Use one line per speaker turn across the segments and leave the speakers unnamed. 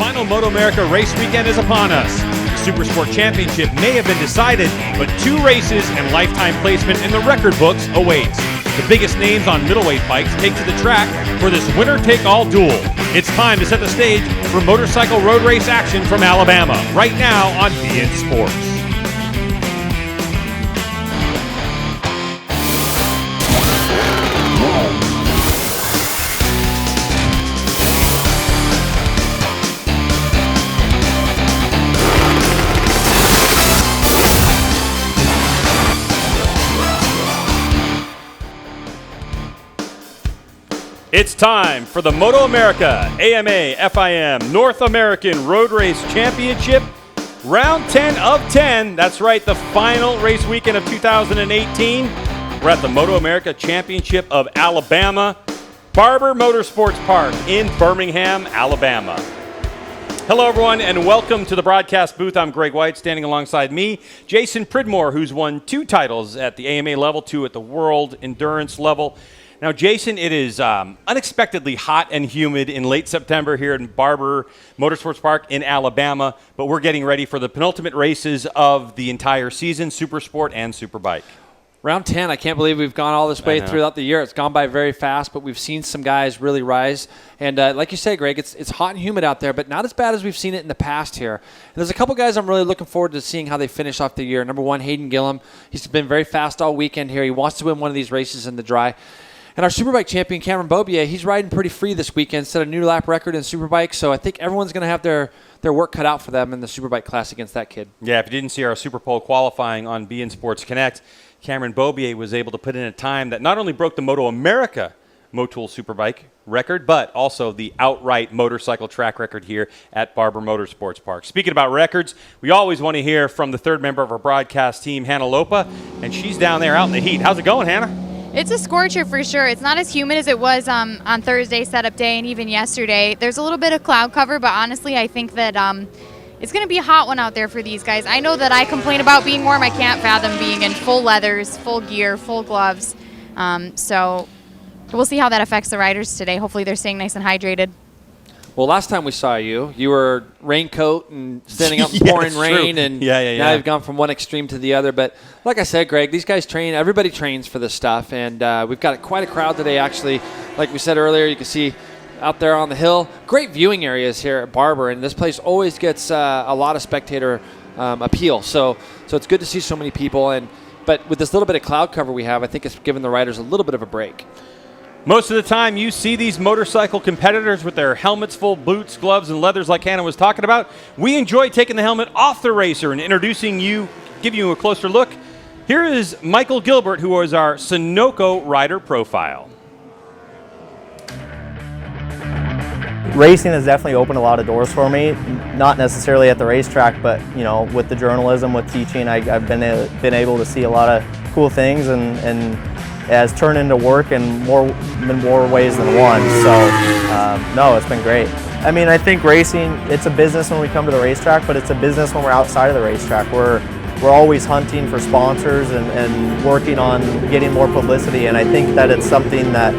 final MotoAmerica race weekend is upon us. The Supersport Championship may have been decided, but 2 races and lifetime placement in the record books awaits. The biggest names on middleweight bikes take to the track for this winner-take-all duel. It's time to set the stage for motorcycle road race action from Alabama, right now on beIN Sports. It's time for the MotoAmerica AMA FIM North American Road Race Championship, round 10 of 10. That's right, the final race weekend of 2018. We're at the MotoAmerica Championship of Alabama, Barber Motorsports Park in Birmingham, Alabama. Hello, everyone, and welcome to the broadcast booth. I'm Greg White. Standing alongside me, Jason Pridmore, who's won 2 titles at the AMA level, 2 at the World Endurance level. Now, Jason, it is unexpectedly hot and humid in late September here in Barber Motorsports Park in Alabama, but we're getting ready for the penultimate races of the entire season, Supersport and Superbike.
Round 10, I can't believe we've gone all this way throughout the year. It's gone by very fast, but we've seen some guys really rise. And like you say, Greg, it's hot and humid out there, but not as bad as we've seen it in the past here. And there's a couple guys I'm really looking forward to seeing how they finish off the year. Number 1, Hayden Gillim. He's been very fast all weekend here. He wants to win one of these races in the dry. And our Superbike champion, Cameron Beaubier, he's riding pretty free this weekend, set a new lap record in Superbike. So I think everyone's going to have their work cut out for them in the Superbike class against that kid. Yeah,
if you didn't see our Superpole qualifying on beIN Sports Connect, Cameron Beaubier was able to put in a time that not only broke the MotoAmerica Motul Superbike record, but also the outright motorcycle track record here at Barber Motorsports Park. Speaking about records, we always want to hear from the third member of our broadcast team, Hannah Lopa, and she's down there out in the heat. How's it going, Hannah?
It's a scorcher for sure. It's not as humid as it was on Thursday setup day and even yesterday. There's a little bit of cloud cover, but honestly, I think that it's going to be a hot one out there for these guys. I know that I complain about being warm. I can't fathom being in full leathers, full gear, full gloves. So we'll see how that affects the riders today. Hopefully they're staying nice and hydrated.
Well, last time we saw you were raincoat and standing up in pouring rain, and now you've gone from one extreme to the other. But like I said, Greg, these guys train. Everybody trains for this stuff, and we've got quite a crowd today, actually. Like we said earlier, you can see out there on the hill, great viewing areas here at Barber, and this place always gets a lot of spectator appeal. So it's good to see so many people. But with this little bit of cloud cover we have, I think it's given the riders a little bit of a break.
Most of the time, you see these motorcycle competitors with their helmets full, boots, gloves, and leathers like Hannah was talking about. We enjoy taking the helmet off the racer and introducing you, giving you a closer look. Here is Michael Gilbert, who is our Sunoco rider profile.
Racing has definitely opened a lot of doors for me, not necessarily at the racetrack, but with the journalism, with teaching, I've been able to see a lot of cool things, and it has turned into work in more ways than one. So no, it's been great. I mean, I think racing, it's a business when we come to the racetrack, but it's a business when we're outside of the racetrack. We're always hunting for sponsors and working on getting more publicity, and I think that it's something that,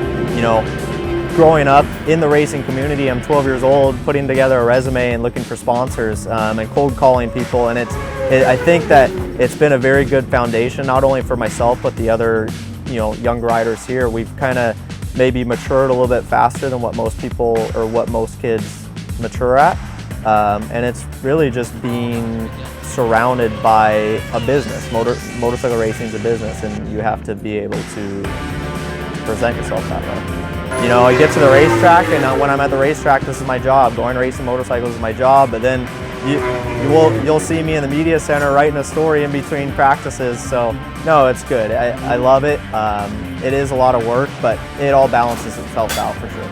growing up in the racing community, I'm 12 years old, putting together a resume and looking for sponsors and cold calling people, and I think that it's been a very good foundation, not only for myself, but the other young riders here. We've kind of maybe matured a little bit faster than what most people or what most kids mature at. And it's really just being surrounded by a business. Motorcycle racing is a business, and you have to be able to present yourself that way. I get to the racetrack, and when I'm at the racetrack, this is my job. Going racing motorcycles is my job, but then you'll see me in the media center writing a story in between practices. So no, it's good. I love it. It is a lot of work, but it all balances itself out for sure.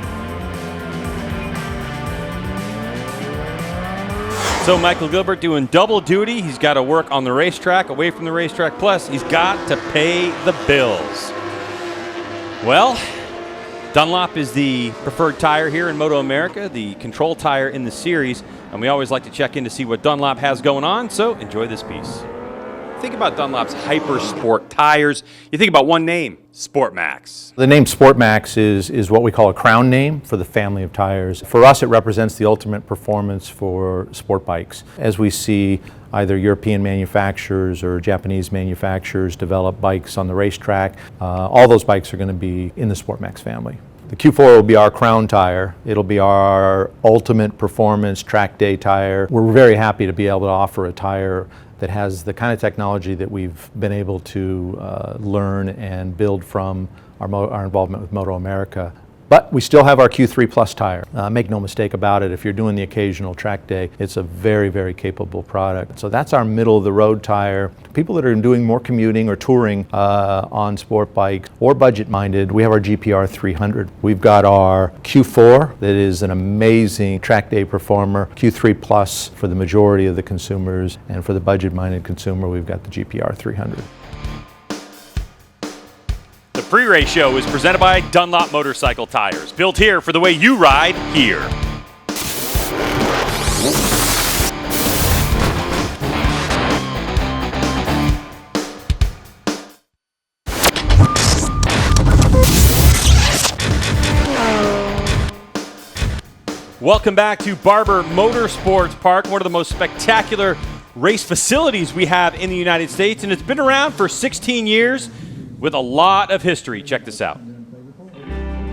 So Michael Gilbert doing double duty. He's got to work on the racetrack, away from the racetrack, plus he's got to pay the bills. Well, Dunlop is the preferred tire here in MotoAmerica, the control tire in the series, and we always like to check in to see what Dunlop has going on, so enjoy this piece. think about Dunlop's Hyper Sport tires, you think about one name, Sport Max.
The name Sport Max is what we call a crown name for the family of tires. For us, it represents the ultimate performance for sport bikes. As we see either European manufacturers or Japanese manufacturers develop bikes on the racetrack, all those bikes are going to be in the Sport Max family. The Q4 will be our crown tire. It'll be our ultimate performance track day tire. We're very happy to be able to offer a tire that has the kind of technology that we've been able to learn and build from our involvement with MotoAmerica. But we still have our Q3 Plus tire. Make no mistake about it, if you're doing the occasional track day, it's a very, very capable product. So that's our middle of the road tire. People that are doing more commuting or touring on sport bikes or budget minded, we have our GPR 300. We've got our Q4 that is an amazing track day performer. Q3 Plus for the majority of the consumers, and for the budget minded consumer, we've got the GPR 300.
The pre-race show is presented by Dunlop Motorcycle Tires, built here for the way you ride here. Welcome back to Barber Motorsports Park, one of the most spectacular race facilities we have in the United States, and it's been around for 16 years. With a lot of history. Check this out.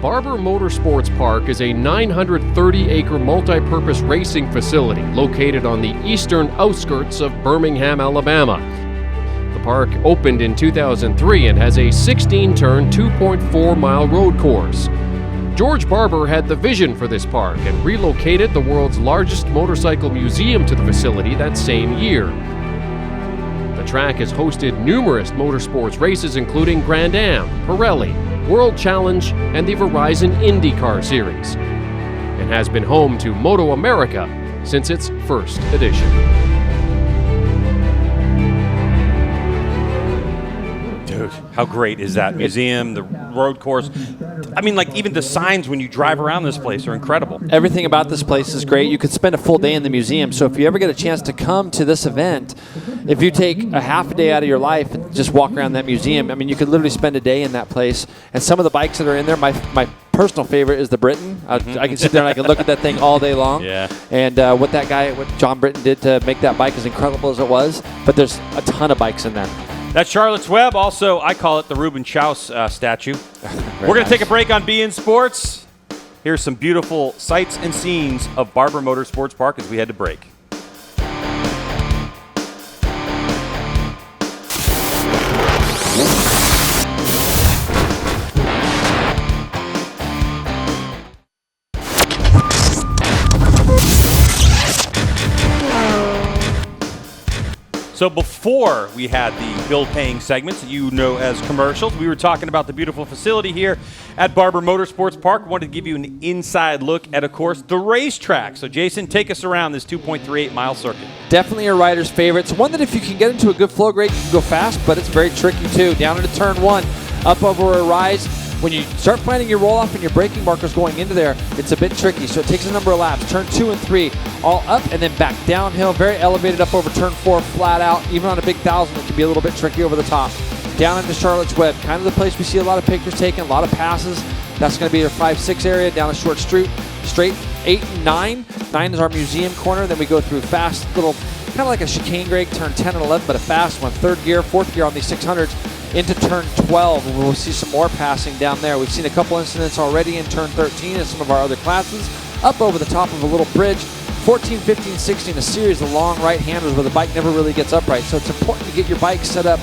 Barber Motorsports Park is a 930-acre multi-purpose racing facility located on the eastern outskirts of Birmingham, Alabama. The park opened in 2003 and has a 16-turn, 2.4-mile road course. George Barber had the vision for this park and relocated the world's largest motorcycle museum to the facility that same year. The track has hosted numerous motorsports races including Grand Am, Pirelli, World Challenge, and the Verizon IndyCar Series, and has been home to MotoAmerica since its first edition.
Dude, how great is that museum, the road course? I mean, like, even the signs when you drive around this place are incredible.
Everything about this place is great. You could spend a full day in the museum. So if you ever get a chance to come to this event, if you take a half a day out of your life and just walk around that museum, I mean, you could literally spend a day in that place. And some of the bikes that are in there, my personal favorite is the Britain. I can sit there and I can look at that thing all day long.
Yeah.
And what John Britton did to make that bike, as incredible as it was, but there's a ton of bikes in there.
That's Charlotte's Web. Also, I call it the Ruben Chaus statue. We're going to take a break on Be In Sports. Here's some beautiful sights and scenes of Barber Motorsports Park as we head to break. So before we had the bill-paying segments that you know as commercials, we were talking about the beautiful facility here at Barber Motorsports Park. Wanted to give you an inside look at, of course, the racetrack. So Jason, take us around this 2.38-mile circuit.
Definitely a rider's favorite. It's one that if you can get into a good flow grade, you can go fast, but it's very tricky too. Down into turn one, up over a rise. When you start finding your roll-off and your braking markers going into there, it's a bit tricky, so it takes a number of laps. Turn 2 and 3, all up and then back downhill, very elevated up over turn 4, flat out. Even on a big 1,000, it can be a little bit tricky over the top. Down into Charlotte's Web, kind of the place we see a lot of pictures taken, a lot of passes. That's going to be your 5-6 area, down a short straight 8 and 9. 9 is our museum corner, then we go through fast little, kind of like a chicane grade, turn 10 and 11, but a fast one. Third gear, fourth gear on these 600s. Into turn 12, and we'll see some more passing down there. We've seen a couple incidents already in turn 13 in some of our other classes. Up over the top of a little bridge. 14, 15, 16, a series of long right-handers where the bike never really gets upright. So it's important to get your bike set up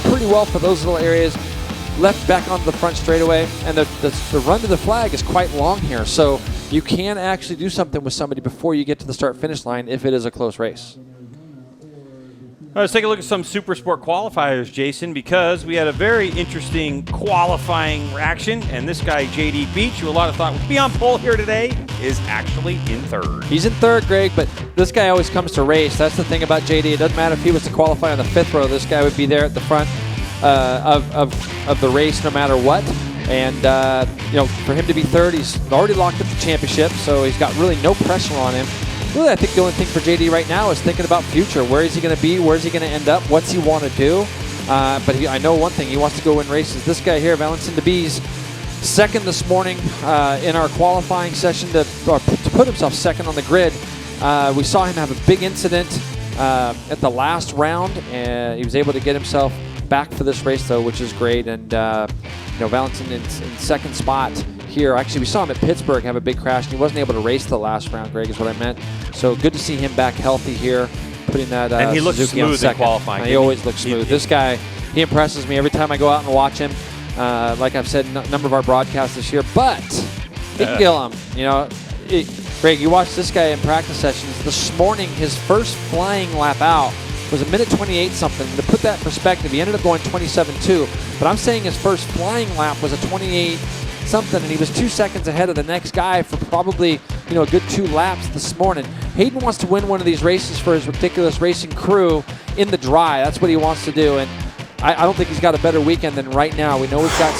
pretty well for those little areas. Left back onto the front straightaway, and the run to the flag is quite long here. So you can actually do something with somebody before you get to the start-finish line if it is a close race.
Let's take a look at some Supersport qualifiers, Jason, because we had a very interesting qualifying action, and this guy, JD Beach, who a lot of thought would be on pole here today, is actually in third.
He's in third, Greg, but this guy always comes to race. That's the thing about JD. It doesn't matter if he was to qualify on the 5th row. This guy would be there at the front of the race no matter what. And, for him to be third, he's already locked up the championship, so he's got really no pressure on him. really, I think the only thing for JD right now is thinking about future. Where is he going to be? Where is he going to end up? What's he want to do? But I know one thing. He wants to go win races. This guy here, Valentin DeBees, second this morning in our qualifying session to put himself second on the grid. We saw him have a big incident at the last round, and he was able to get himself back for this race, though, which is great. And Valentin in second spot here. Actually, we saw him at Pittsburgh have a big crash, and he wasn't able to race the last round, Greg, is what I meant. So good to see him back healthy here, putting that
and he looks
Suzuki
smooth in qualifying.
He always looks smooth. This guy, he impresses me every time I go out and watch him. Like I've said in a number of our broadcasts this year. But Hayden Gillim, Greg, you watched this guy in practice sessions. This morning, his first flying lap out was a minute 28 something. To put that in perspective, he ended up going 27.2. But I'm saying his first flying lap was a 28 something, and he was 2 seconds ahead of the next guy for probably a good 2 laps this morning. Hayden wants to win one of these races for his ridiculous racing crew in the dry. That's what he wants to do, and I don't think he's got a better weekend than right now. We know we've got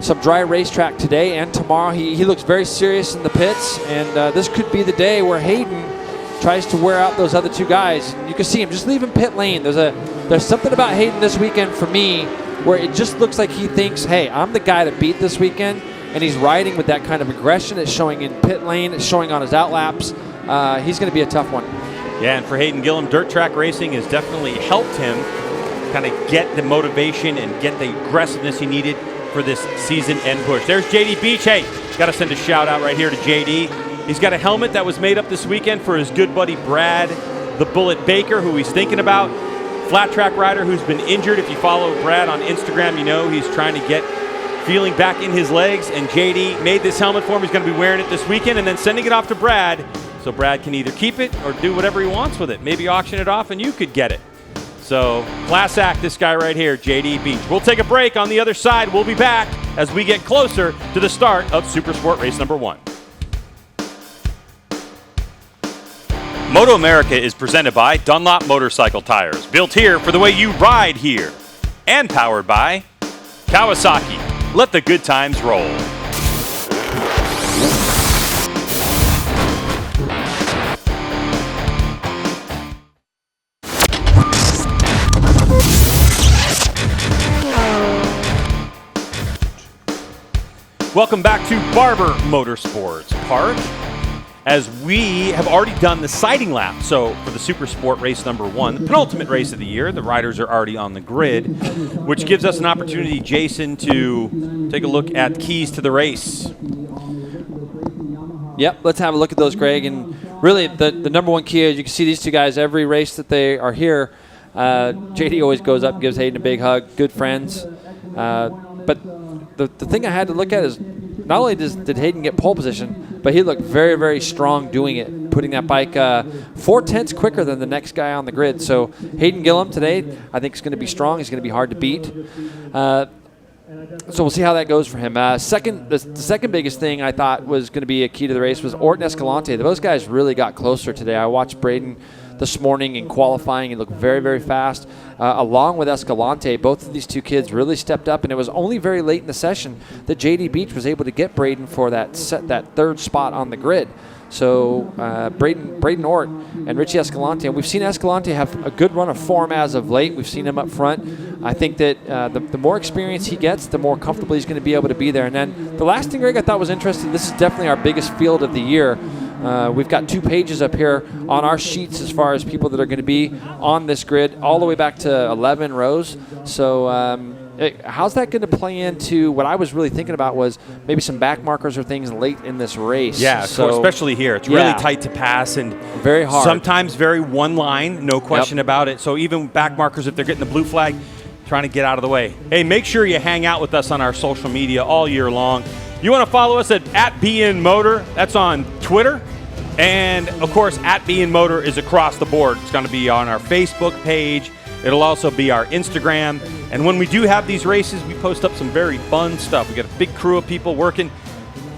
some dry racetrack today and tomorrow. He looks very serious in the pits, and this could be the day where Hayden tries to wear out those other 2 guys. You can see him just leaving pit lane. There's something about Hayden this weekend for me where it just looks like he thinks, hey, I'm the guy to beat this weekend, and he's riding with that kind of aggression. It's showing in pit lane. It's showing on his outlaps. He's going to be a tough one.
Yeah, and for Hayden Gillim, dirt track racing has definitely helped him kind of get the motivation and get the aggressiveness he needed for this season end push. There's JD Beach. Hey, got to send a shout out right here to JD. He's got a helmet that was made up this weekend for his good buddy Brad, the Bullet Baker, who he's thinking about. Flat track rider who's been injured. If you follow Brad on Instagram, you know he's trying to get feeling back in his legs, and JD made this helmet for him. He's going to be wearing it this weekend and then sending it off to Brad so Brad can either keep it or do whatever he wants with it. Maybe auction it off and you could get it. So class act, this guy right here, JD Beach. We'll take a break. On the other side, we'll be back as we get closer to the start of Supersport race number 1. MotoAmerica is presented by Dunlop Motorcycle Tires, built here for the way you ride here. And powered by Kawasaki. Let the good times roll. Welcome back to Barber Motorsports Park, as we have already done the sighting lap. So for the Supersport race number 1, the penultimate race of the year, the riders are already on the grid, which gives us an opportunity, Jason, to take a look at keys to the race.
Yep, let's have a look at those, Greg. And really, the number 1 key is you can see these 2 guys every race that they are here. JD always goes up and gives Hayden a big hug. Good friends. But the thing I had to look at is not only did Hayden get pole position, but he looked very, very strong doing it, putting that bike 4/10 quicker than the next guy on the grid. So Hayden Gillim today, I think, is going to be strong. He's going to be hard to beat. So we'll see how that goes for him. The second biggest thing I thought was going to be a key to the race was Orton Escalante. Those guys really got closer today. I watched Braden this morning in qualifying. He looked very, very fast. Along with Escalante, both of these 2 kids really stepped up, and it was only very late in the session that JD Beach was able to get Braden for that 3rd spot on the grid. So Braden Ort and Richie Escalante, and we've seen Escalante have a good run of form as of late. We've seen him up front. I think that the more experience he gets, the more comfortable he's going to be able to be there. And then the last thing, Greg, I thought was interesting, this is definitely our biggest field of the year. We've got 2 pages up here on our sheets as far as people that are going to be on this grid, all the way back to 11 rows. So how's that going to play into what I was really thinking about was maybe some back markers or things late in this race?
Yeah, so especially here. It's really tight to pass and
very hard.
Sometimes very one line, no question about it. So even back markers, if they're getting the blue flag, trying to get out of the way. Hey, make sure you hang out with us on our social media all year long. You want to follow us at @BNMotor. That's on Twitter. And, of course, @BNMotor is across the board. It's going to be on our Facebook page. It'll also be our Instagram. And when we do have these races, we post up some very fun stuff. We got a big crew of people working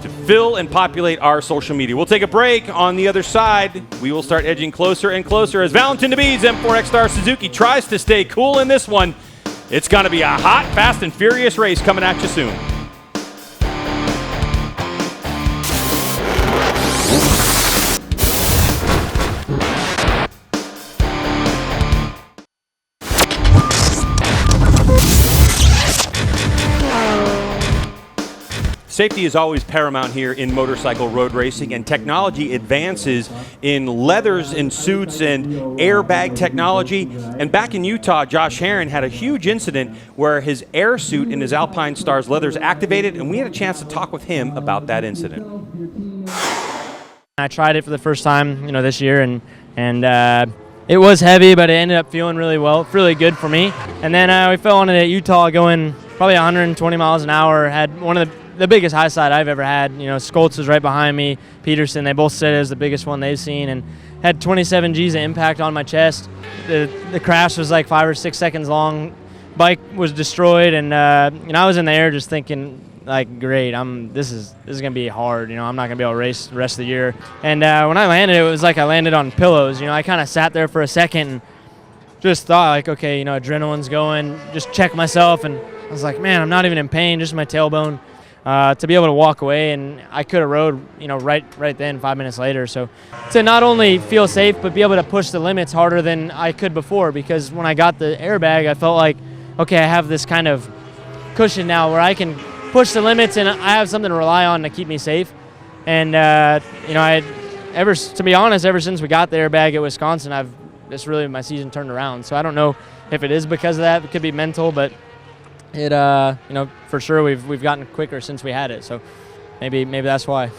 to fill and populate our social media. We'll take a break. On the other side, we will start edging closer and closer as Valentin DeBees M4 X-Star Suzuki tries to stay cool in this one. It's going to be a hot, fast, and furious race coming at you soon. Safety is always paramount here in motorcycle road racing, and technology advances in leathers and suits and airbag technology. And back in Utah, Josh Herron had a huge incident where his air suit in his Alpine Stars leathers activated, and we had a chance to talk with him about that incident.
I tried it for the first time, this year, and it was heavy, but it ended up feeling really well, really good for me. And then we fell on it at Utah going probably 120 miles an hour, had one of the biggest high side I've ever had. Skoltz was right behind me, Peterson, they both said it was the biggest one they've seen, and had 27 G's of impact on my chest. The crash was like 5 or 6 seconds long. Bike was destroyed, and I was in the air just thinking, like, great, this is gonna be hard. I'm not gonna be able to race the rest of the year. And when I landed, it was like I landed on pillows. I kind of sat there for a second and just thought, like, okay, adrenaline's going. Just check myself, and I was like, man, I'm not even in pain, just my tailbone. To be able to walk away, and I could have rode, right then, 5 minutes later. So to not only feel safe, but be able to push the limits harder than I could before, because when I got the airbag, I felt like, okay, I have this kind of cushion now where I can push the limits, and I have something to rely on to keep me safe. And to be honest, ever since we got the airbag at Wisconsin, my season turned around. So I don't know if it is because of that. It could be mental, but it, for sure we've gotten quicker since we had it. So maybe that's why.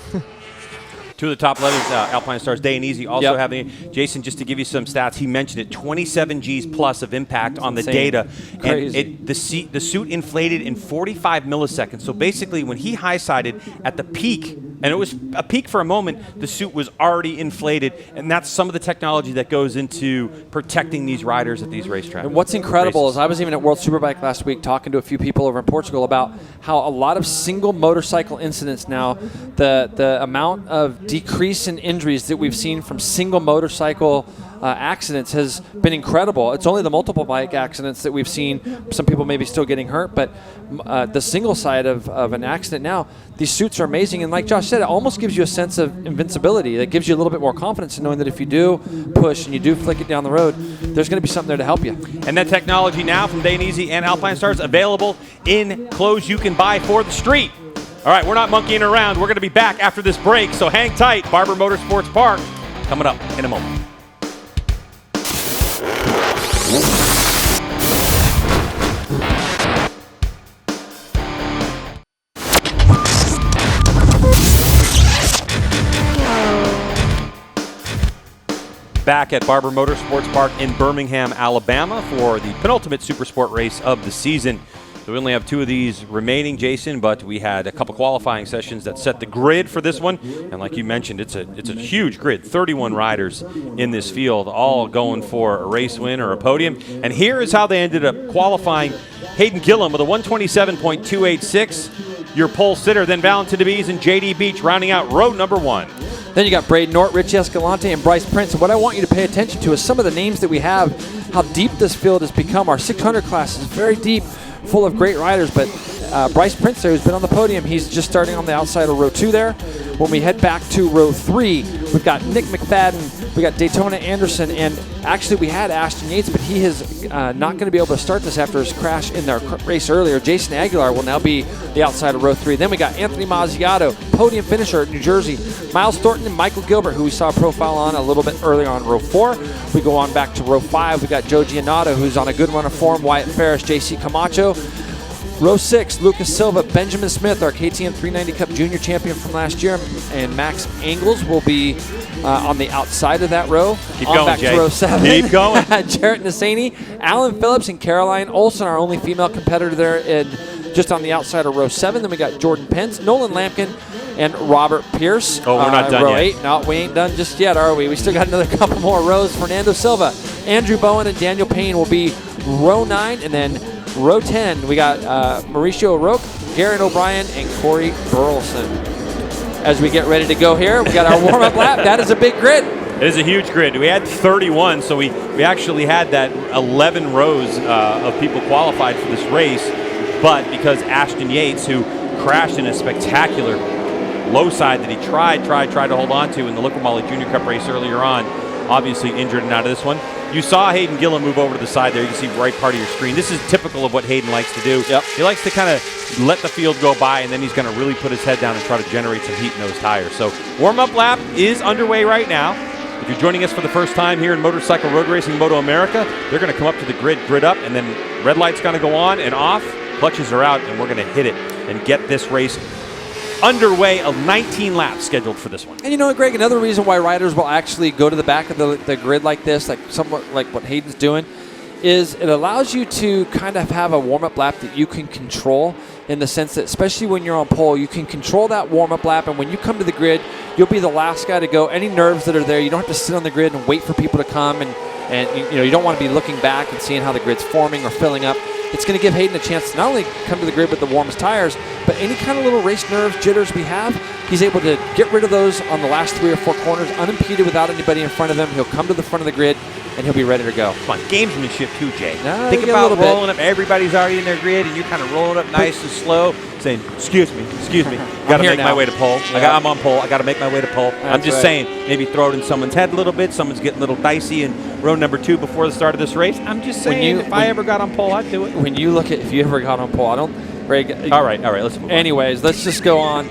Two of the top leathers, Alpine Stars, Day and Easy, also having, Jason, just to give you some stats, he mentioned it, 27 G's plus of impact on the data.
Crazy.
And the suit inflated in 45 milliseconds. So basically, when he high-sided at the peak, and it was a peak for a moment, the suit was already inflated. And that's some of the technology that goes into protecting these riders at these racetracks.
And what's incredible is I was even at World Superbike last week talking to a few people over in Portugal about how a lot of single motorcycle incidents now, the amount of decrease in injuries that we've seen from single motorcycle accidents has been incredible. It's only the multiple bike accidents that we've seen. Some people maybe still getting hurt, but the single side of an accident now, these suits are amazing. And like Josh said, it almost gives you a sense of invincibility. That gives you a little bit more confidence in knowing that if you do push and you do flick it down the road, there's going to be something there to help you.
And that technology now from Day and Easy and Alpine Stars available in clothes you can buy for the street. All right, we're not monkeying around. We're going to be back after this break, so hang tight. Barber Motorsports Park coming up in a moment. Back at Barber Motorsports Park in Birmingham, Alabama for the penultimate Supersport race of the season. So we only have 2 of these remaining, Jason, but we had a couple qualifying sessions that set the grid for this one. And like you mentioned, it's a huge grid, 31 riders in this field, all going for a race win or a podium. And here is how they ended up qualifying. Hayden Gillim with a 127.286, your pole sitter. Then Valentin DeBees and JD Beach rounding out row number 1.
Then you got Braden Nort, Richie Escalante, and Bryce Prince. And what I want you to pay attention to is some of the names that we have, how deep this field has become. Our 600 class is very deep, full of great riders, but Bryce Prince there, who's been on the podium, he's just starting on the outside of row 2 there. When we head back to row 3, we've got Nick Mcfadden, we got Daytona Anderson, and actually we had Ashton Yates, but he is not going to be able to start this after his crash in their race earlier. Jason Aguilar will now be the outside of row 3. Then we got Anthony Mazziato, podium finisher at New Jersey. Miles Thornton and Michael Gilbert, who we saw a profile on a little bit earlier on row 4. We go on back to row 5. We got Joe Giannato, who's on a good run of form, Wyatt Ferris, JC Camacho. Row 6, Lucas Silva, Benjamin Smith, our KTM 390 Cup Junior champion from last year, and Max Engels will be on the outside of that row.
Keep going,
back
Jay.
to row 7.
Keep going.
Jarrett Nassani, Alan Phillips, and Caroline Olson, our only female competitor there, just on the outside of row 7. Then we got Jordan Pence, Nolan Lampkin, and Robert Pierce.
Oh, we're not done
row
yet.
8. No, we ain't done just yet, are we? We still got another couple more rows. Fernando Silva, Andrew Bowen, and Daniel Payne will be row 9, and then row 10, we got Mauricio O'Rourke, Garrett O'Brien, and Corey Burleson. As we get ready to go here, we got our warm-up lap. That is a big grid.
It is a huge grid. We had 31, so we actually had that 11 rows of people qualified for this race. But because Ashton Yates, who crashed in a spectacular low side that he tried to hold on to in the Liqui Moly Junior Cup race earlier on, obviously injured and out of this one. You saw Hayden Gillim move over to the side there. You can see right part of your screen. This is typical of what Hayden likes to do.
Yep.
He likes to kind of let the field go by, and then he's going to really put his head down and try to generate some heat in those tires. So warm-up lap is underway right now. If you're joining us for the first time here in Motorcycle Road Racing MotoAmerica, they're going to come up to the grid up, and then red light's going to go on and off. Clutches are out, and we're going to hit it and get this race underway. Of 19 laps scheduled for this one.
And you know what, Greg, another reason why riders will actually go to the back of the grid like this, like somewhat like what Hayden's doing, is it allows you to kind of have a warm-up lap that you can control, in the sense that especially when you're on pole, you can control that warm-up lap, and when you come to the grid, you'll be the last guy to go. Any nerves that are there, you don't have to sit on the grid and wait for people to come, and you know, you don't want to be looking back and seeing how the grid's forming or filling up. It's going to give Hayden a chance to not only come to the grid with the warmest tires, but any kind of little race nerves, jitters we have, he's able to get rid of those on the last 3 or 4 corners, unimpeded without anybody in front of him. He'll come to the front of the grid, and he'll be ready to go.
Come on, gamesmanship too, Jay.
No,
think about rolling up. Everybody's already in their grid, and you're kind of rolling up nice and slow, saying, excuse me, got to make my way to pole.
Yeah.
I'm on pole. I got to make my way to pole. I'm just
right.
saying, maybe throw it in someone's head a little bit. Someone's getting a little dicey in row number 2 before the start of this race. I'm just saying, if I ever got on pole, I'd do it.
When you look at, if you ever got on pole, I don't, Greg.
All right, let's move on.
Anyways, let's just go on.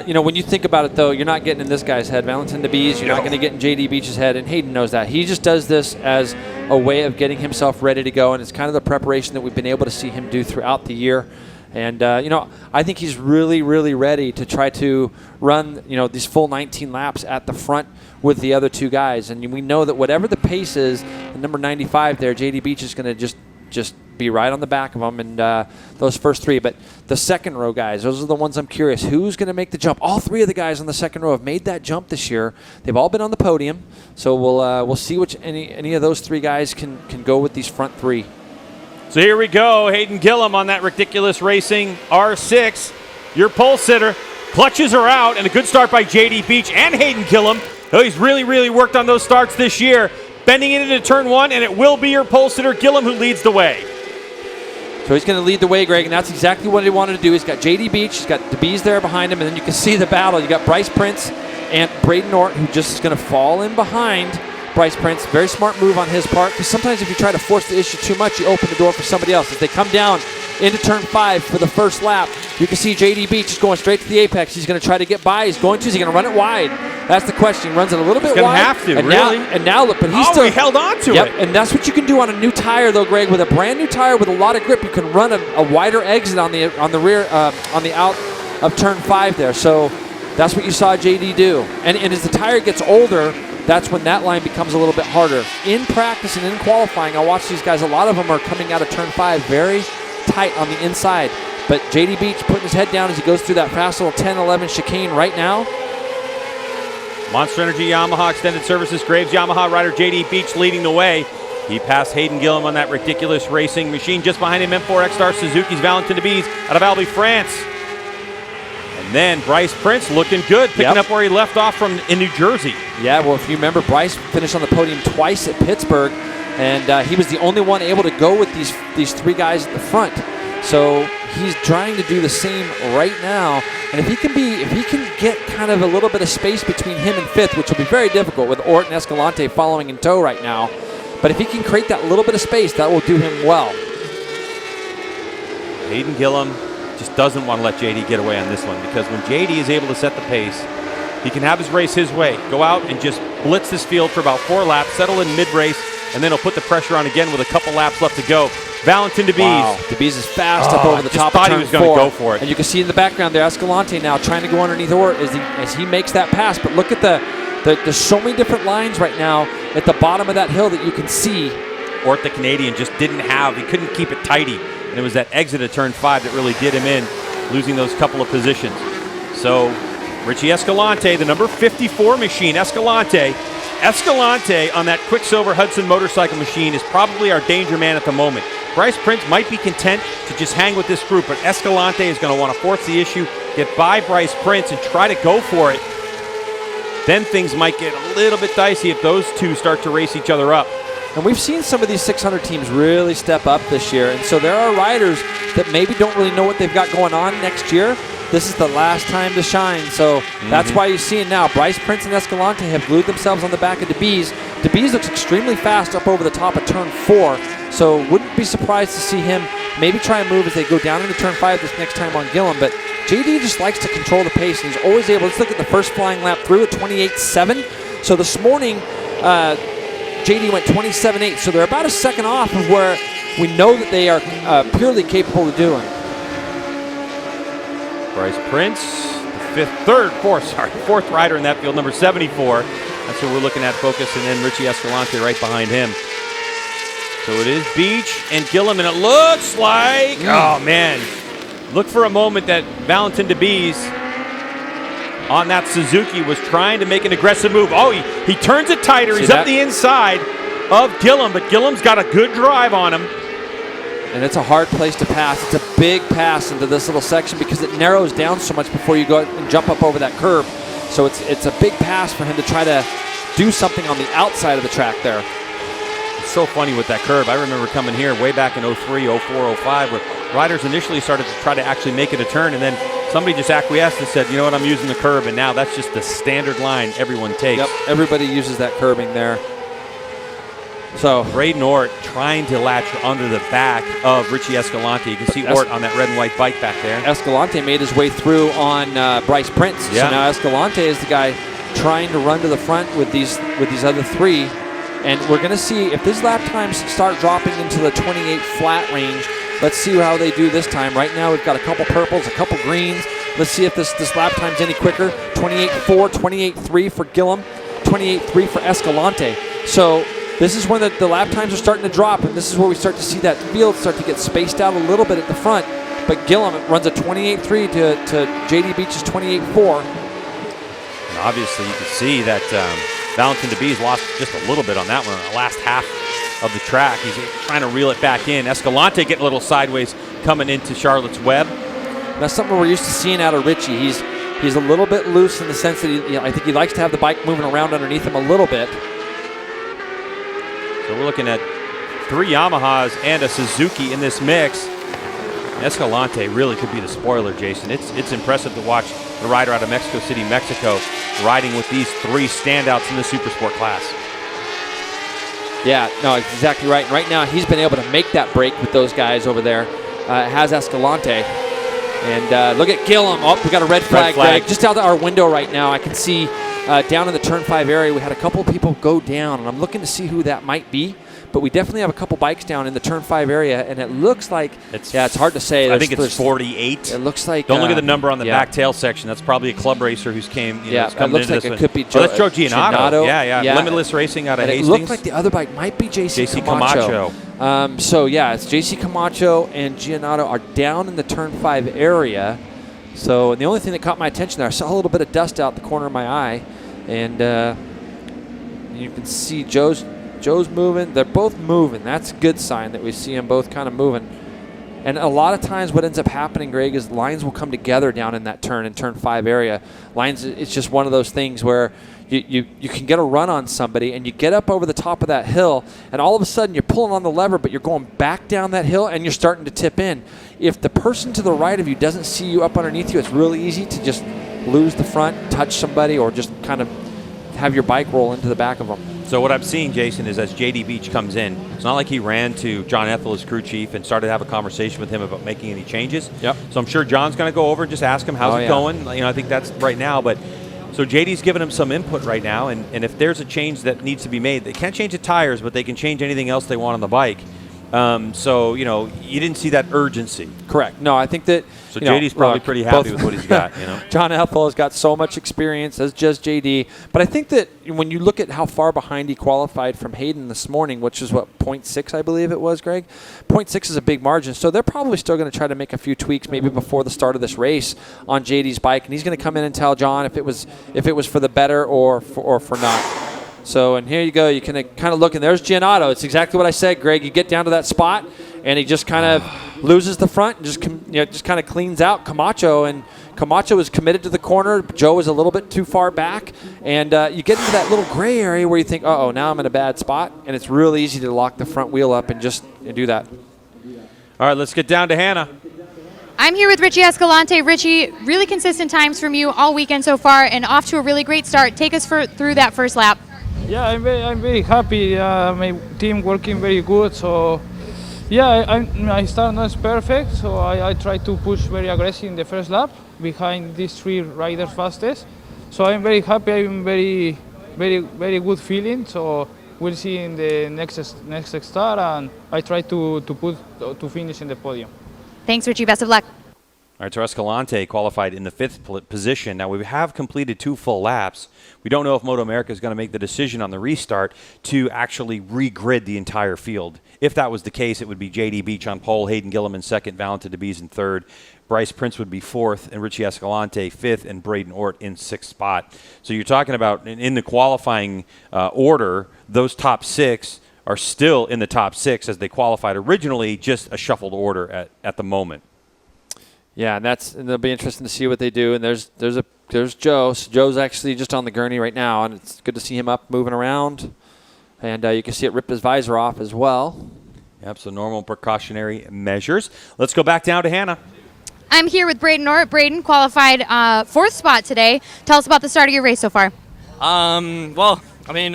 You know, when you think about it, though, you're not getting in this guy's head. Valentin DeBees, you're not going to get in J.D. Beach's head, and Hayden knows that. He just does this as a way of getting himself ready to go, and it's kind of the preparation that we've been able to see him do throughout the year. And, you know, I think he's really, really ready to try to run, you know, these full 19 laps at the front with the other 2 guys. And we know that whatever the pace is, the number 95 there, J.D. Beach is going to just be right on the back of them, and those first 3. But the second row guys, those are the ones I'm curious. Who's going to make the jump? All 3 of the guys on the second row have made that jump this year. They've all been on the podium. So we'll see which any of those 3 guys can go with these front 3.
So here we go. Hayden Gillim on that Ridiculous Racing R6. Your pole sitter. Clutches are out, and a good start by J.D. Beach and Hayden Gillim. Oh, he's really, really worked on those starts this year. Bending it into turn 1, and it will be your pole sitter, Gillim, who leads the way.
So he's going to lead the way, Greg, and that's exactly what he wanted to do. He's got J.D. Beach, he's got DeBees there behind him, and then you can see the battle. You got Bryce Prince and Braden Ort, who just is going to fall in behind Bryce Prince. Very smart move on his part, because sometimes if you try to force the issue too much, you open the door for somebody else. As they come down into turn 5 for the first lap, you can see J.D. Beach is going straight to the apex. He's going to try to get by. Is he going to run it wide? That's the question. He runs it a little bit wide.
He's going to have to,
and
really.
Now look, but he's still.
He held on to it.
And that's what you can do on a new tire, though, Greg. With a brand new tire with a lot of grip, you can run a wider exit on the rear, on the out of turn 5 there. So that's what you saw JD do. And as the tire gets older, that's when that line becomes a little bit harder. In practice and in qualifying, I watch these guys. A lot of them are coming out of turn 5 very tight on the inside. But J.D. Beach putting his head down as he goes through that fast little 10-11 chicane right now.
Monster Energy Yamaha Extended Services Graves Yamaha rider J.D. Beach leading the way. He passed Hayden Gillim on that Ridiculous Racing machine. Just behind him, M4 X-Star Suzuki's Valentin DeBees out of Albi, France. And then Bryce Prince looking good, picking up where he left off from in New Jersey.
Yeah, well, if you remember, Bryce finished on the podium twice at Pittsburgh, and he was the only one able to go with these 3 guys at the front. So he's trying to do the same right now. And if he can get kind of a little bit of space between him and 5th, which will be very difficult with Ort and Escalante following in tow right now, but if he can create that little bit of space, that will do him well.
Hayden Gillim just doesn't want to let JD get away on this one, because when JD is able to set the pace, he can have his race his way. Go out and just blitz this field for about 4 laps, settle in mid-race, and then he'll put the pressure on again with a couple laps left to go. Valentin DeBees.
Wow, DeBees is fast up over the top of turn 4.
He was going to go for it.
And you can see in the background there, Escalante now trying to go underneath Ort as he makes that pass. But look at there's so many different lines right now at the bottom of that hill that you can see.
Ort, the Canadian, just he couldn't keep it tidy. And it was that exit of turn 5 that really did him in, losing those couple of positions. So Richie Escalante, the number 54 machine, Escalante on that Quicksilver Hudson motorcycle machine is probably our danger man at the moment. Bryce Prince might be content to just hang with this group, but Escalante is going to want to force the issue, get by Bryce Prince, and try to go for it. Then things might get a little bit dicey if those 2 start to race each other up.
And we've seen some of these 600 teams really step up this year, and so there are riders that maybe don't really know what they've got going on next year. This is the last time to shine, so that's why you see it now. Bryce Prince and Escalante have glued themselves on the back of DeBees. DeBees looks extremely fast up over the top of turn 4, so wouldn't be surprised to see him maybe try and move as they go down into turn 5 this next time on Gillim. But JD just likes to control the pace, and he's always able. Let's look at the first flying lap through at 28.7. So this morning, JD went 27.8, so they're about a second off of where we know that they are purely capable of doing.
Bryce Prince, fourth rider in that field, number 74. That's what we're looking at, focus, and then Richie Escalante right behind him. So it is Beach and Gillim, and it looks like, oh man, look for a moment that Valentin DeBees on that Suzuki was trying to make an aggressive move. Oh, he turns it tighter. He's up the inside of Gillim, but Gillim's got a good drive on him.
And it's a hard place to pass. It's a big pass into this little section because it narrows down so much before you go and jump up over that curb. So it's a big pass for him to try to do something on the outside of the track there.
It's so funny with that curb. I remember coming here way back in 03, 04, 05, where riders initially started to try to actually make it a turn, and then somebody just acquiesced and said, you know what, I'm using the curb, and now that's just the standard line everyone takes.
Yep, everybody uses that curbing there. So
Braden Ort trying to latch under the back of Richie Escalante. You can see Ort on that red and white bike back there.
Escalante made his way through on Bryce Prince.
Yeah.
So now Escalante is the guy trying to run to the front with these other three. And we're going to see if these lap times start dropping into the 28 flat range. Let's see how they do this time. Right now we've got a couple purples, a couple greens. Let's see if this lap time's any quicker. 28.4, 28.3 for Gillim, 28.3 for Escalante. So this is when the lap times are starting to drop, and this is where we start to see that field start to get spaced out a little bit at the front. But Gillim runs a 28.3 to JD Beach's 28.4.
And obviously you can see that Valentin DeBees lost just a little bit on that one, on the last half of the track. He's trying to reel it back in. Escalante getting a little sideways coming into Charlotte's Web.
That's something we're used to seeing out of Richie. He's a little bit loose in the sense that I think he likes to have the bike moving around underneath him a little bit.
So we're looking at 3 Yamahas and a Suzuki in this mix. Escalante really could be the spoiler, Jason. It's impressive to watch the rider out of Mexico City, Mexico, riding with these 3 standouts in the Supersport class.
Yeah, no, exactly right. And right now he's been able to make that break with those guys over there. Has Escalante. And look at Gillim. Oh, we got a red flag. Greg. Just out of our window right now, I can see down in the turn 5 area, we had a couple of people go down, and I'm looking to see who that might be. But we definitely have a couple bikes down in the turn 5 area, and it looks like it's hard to say.
I think it's 48.
It looks like.
Don't look at the number on the back tail section. That's probably a club racer who's came.
It looks like it could be
Joe. That's Joe Giannotto. Yeah. Limitless Racing out of Hastings.
It looked like the other bike might be JC Camacho. So yeah, it's JC Camacho and Giannotto are down in the turn 5 area. So and the only thing that caught my attention there, I saw a little bit of dust out the corner of my eye, and you can see Joe's moving. They're both moving. That's a good sign that we see them both kind of moving. And a lot of times what ends up happening, Greg, is lines will come together down in that turn 5 area. Lines, it's just one of those things where you can get a run on somebody and you get up over the top of that hill and all of a sudden you're pulling on the lever but you're going back down that hill and you're starting to tip in. If the person to the right of you doesn't see you up underneath you, it's really easy to just lose the front, touch somebody, or just kind of have your bike roll into the back of them.
So what I'm seeing, Jason, is as JD Beach comes in, it's not like he ran to John Ethel, his crew chief, and started to have a conversation with him about making any changes.
Yep.
So I'm sure John's going to go over and just ask him, how's it going? I think that's right now. But so JD's giving him some input right now, and if there's a change that needs to be made, they can't change the tires, but they can change anything else they want on the bike. So, you didn't see that urgency.
Correct. No, I think that...
So JD's probably pretty happy with what he's got,
John Ethel has got so much experience, as just JD. But I think that when you look at how far behind he qualified from Hayden this morning, which is 0.6, I believe it was, Greg? 0.6 is a big margin. So they're probably still going to try to make a few tweaks maybe before the start of this race on JD's bike. And he's going to come in and tell John if it was for the better or for not. So, and here you go. You can kind of look, and there's Giannotto. It's exactly what I said, Greg. You get down to that spot, and he just kind of loses the front and just kind of cleans out Camacho. And Camacho is committed to the corner. Joe is a little bit too far back. And you get into that little gray area where you think, uh-oh, now I'm in a bad spot. And it's really easy to lock the front wheel up and just do that.
All right, let's get down to Hannah.
I'm here with Richie Escalante. Richie, really consistent times from you all weekend so far and off to a really great start. Take us through that first lap.
Yeah, I'm very happy. My team working very good. So, yeah, I start not perfect. So I try to push very aggressive in the first lap behind these 3 riders fastest. So I'm very happy. I'm very good feeling. So we'll see in the next start, and I try to finish in the podium.
Thanks, Richie. Best of luck.
All right, so Escalante qualified in the 5th position. Now, we have completed 2 full laps. We don't know if MotoAmerica is going to make the decision on the restart to actually re-grid the entire field. If that was the case, it would be J.D. Beach on pole, Hayden Gillim in 2nd, Valentin DeBees in 3rd, Bryce Prince would be 4th, and Richie Escalante 5th, and Braden Ort in 6th spot. So you're talking about in the qualifying order, those top 6 are still in the top 6 as they qualified originally, just a shuffled order at the moment.
Yeah, and it'll be interesting to see what they do. And there's Joe. So Joe's actually just on the gurney right now, and it's good to see him up, moving around. And you can see it rip his visor off as well.
Yep, so normal precautionary measures. Let's go back down to Hannah.
I'm here with Braden Ort. Braden qualified 4th spot today. Tell us about the start of your race so far.
Well, I mean,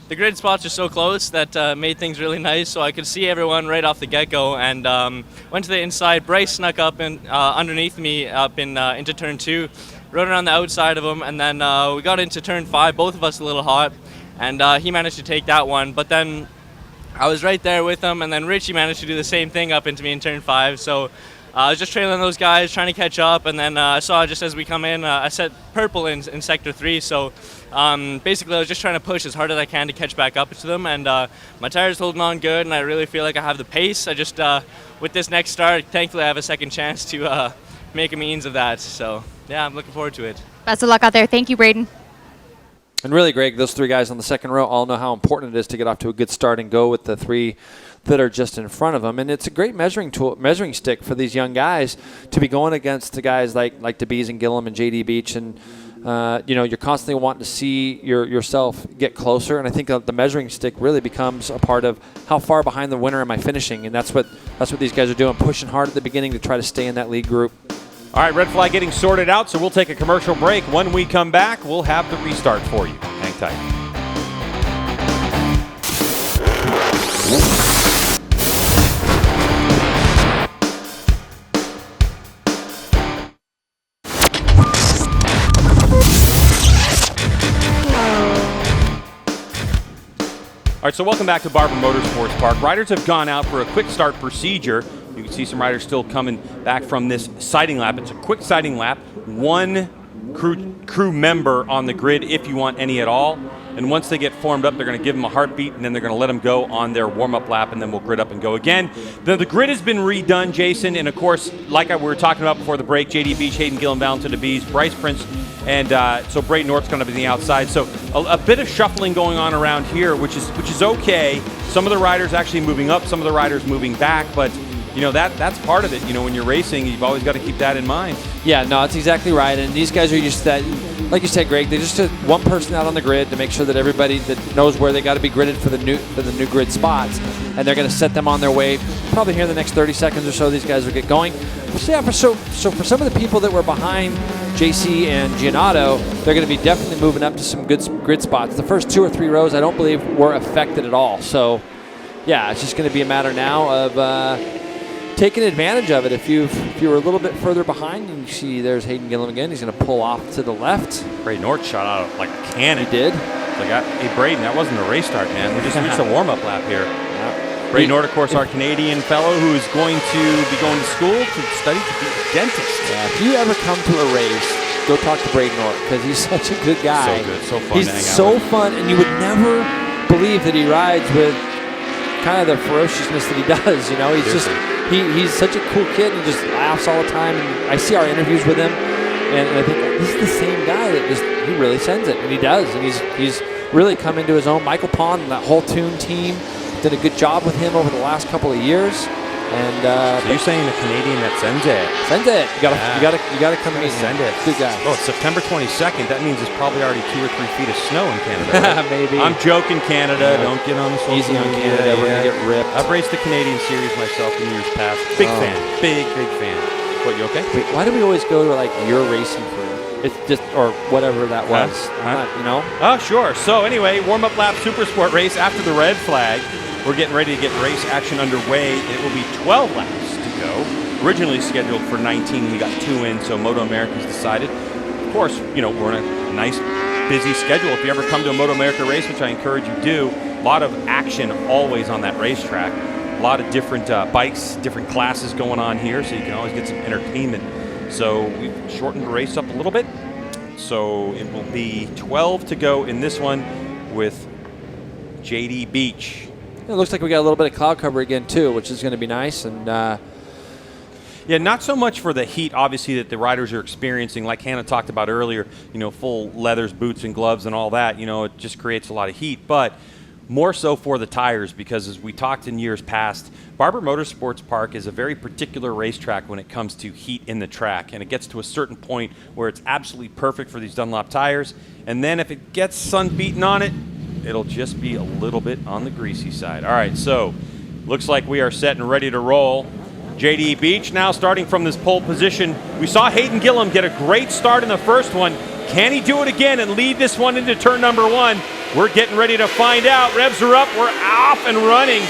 the grid spots are so close that made things really nice, so I could see everyone right off the get-go, and went to the inside. Bryce snuck up underneath me up into turn 2, rode around the outside of him, and then we got into turn 5, both of us a little hot, and he managed to take that one. But then I was right there with him, and then Richie managed to do the same thing up into me in turn 5, so I was just trailing those guys, trying to catch up, and then I saw just as we come in, I set purple in sector 3, so basically I was just trying to push as hard as I can to catch back up to them, and my tire's holding on good, and I really feel like I have the pace. I just, with this next start, thankfully I have a second chance to make a means of that, so yeah, I'm looking forward to it.
Best of luck out there. Thank you, Braden.
And really, Greg, those 3 guys on the second row all know how important it is to get off to a good start and go with the 3 that are just in front of them. And it's a great measuring stick for these young guys to be going against the guys like DeBees and Gillim and J.D. Beach. And, you're constantly wanting to see yourself get closer. And I think the measuring stick really becomes a part of how far behind the winner am I finishing. And that's what these guys are doing, pushing hard at the beginning to try to stay in that lead group.
All right, red flag getting sorted out, so we'll take a commercial break. When we come back, we'll have the restart for you. Hang tight. All right, so welcome back to Barber Motorsports Park. Riders have gone out for a quick start procedure. You can see some riders still coming back from this sighting lap. It's a quick sighting lap. 1 crew member on the grid if you want any at all. And once they get formed up, they're going to give them a heartbeat, and then they're going to let them go on their warm-up lap, and then we'll grid up and go again. The grid has been redone, Jason, and of course, like we were talking about before the break, J.D. Beach, Hayden Gillim, Valentin DeBees, Bryce Prince, and so Braden Ort's going to be on the outside. So a bit of shuffling going on around here, which is okay. Some of the riders actually moving up, some of the riders moving back, but that's part of it. When you're racing, you've always got to keep that in mind.
Yeah, no, that's exactly right. And these guys are used to that. Like you said, Greg, they just took one person out on the grid to make sure that everybody that knows where they got to be gridded for the new grid spots, and they're going to set them on their way. Probably here in the next 30 seconds or so, these guys will get going. So for some of the people that were behind JC and Giannato, they're going to be definitely moving up to some good grid spots. The first 2 or 3 rows, I don't believe, were affected at all. So, yeah, it's just going to be a matter now of taking advantage of it. If you were a little bit further behind, you see there's Hayden Gillim again. He's going to pull off to the left.
Braden Ort shot out like a cannon.
He did.
Hey, Braden, that wasn't a race start, man. We just reached a warm-up lap here. Yeah. Braden Ort, of course, our Canadian fellow who is going to be going to school to study to be a dentist.
Yeah, if you ever come to a race, go talk to Braden Ort because he's such a good guy.
So good, so fun
He's
to hang out
so
with.
fun, and you would never believe that he rides with kind of the ferociousness that he does. He's just he's such a cool kid, and he just laughs all the time. And I see our interviews with him, and I think this is the same guy that he really sends it, and he does, and he's really come into his own. Michael Pond and that whole Toon team did a good job with him over the last couple of years. And
so you're saying the Canadian that sends it?
Sends it. You gotta come and
send it.
Good guy.
Oh, it's September 22nd. That means there's probably already 2 or 3 feet of snow in Canada. Right?
Maybe.
I'm joking, Canada. Yeah. Don't get on the social
Easy on
media.
Canada. We're gonna get ripped.
I've raced the Canadian series myself in years past. Big fan. Big fan. What, you okay?
Wait, why do we always go to like your racing crew? It's just, or whatever that was, you know?
Oh, sure. So anyway, warm-up lap Supersport race after the red flag. We're getting ready to get race action underway. It will be 12 laps to go. Originally scheduled for 19, we got 2 in, so MotoAmerica's decided. Of course, you know, we're in a nice, busy schedule. If you ever come to a MotoAmerica race, which I encourage you do, a lot of action always on that racetrack. A lot of different bikes, different classes going on here, so you can always get some entertainment. So we've shortened the race up a little bit. So it will be 12 to go in this one with JD Beach.
It looks like we got a little bit of cloud cover again too, which is going to be nice. And
yeah, not so much for the heat, obviously, that the riders are experiencing. Like Hannah talked about earlier, you know, full leathers, boots, and gloves and all that. You know, it just creates a lot of heat. But more so for the tires, because as we talked in years past, Barber Motorsports Park is a very particular racetrack when it comes to heat in the track, and it gets to a certain point where it's absolutely perfect for these Dunlop tires, and then if it gets sun beaten on it, it'll just be a little bit on the greasy side. All right, so looks like we are set and ready to roll. JD Beach now starting from this pole position. We saw Hayden Gillim get a great start in the first one. Can he do it again and lead this one into turn number 1? We're getting ready to find out. Revs are up. We're off and running.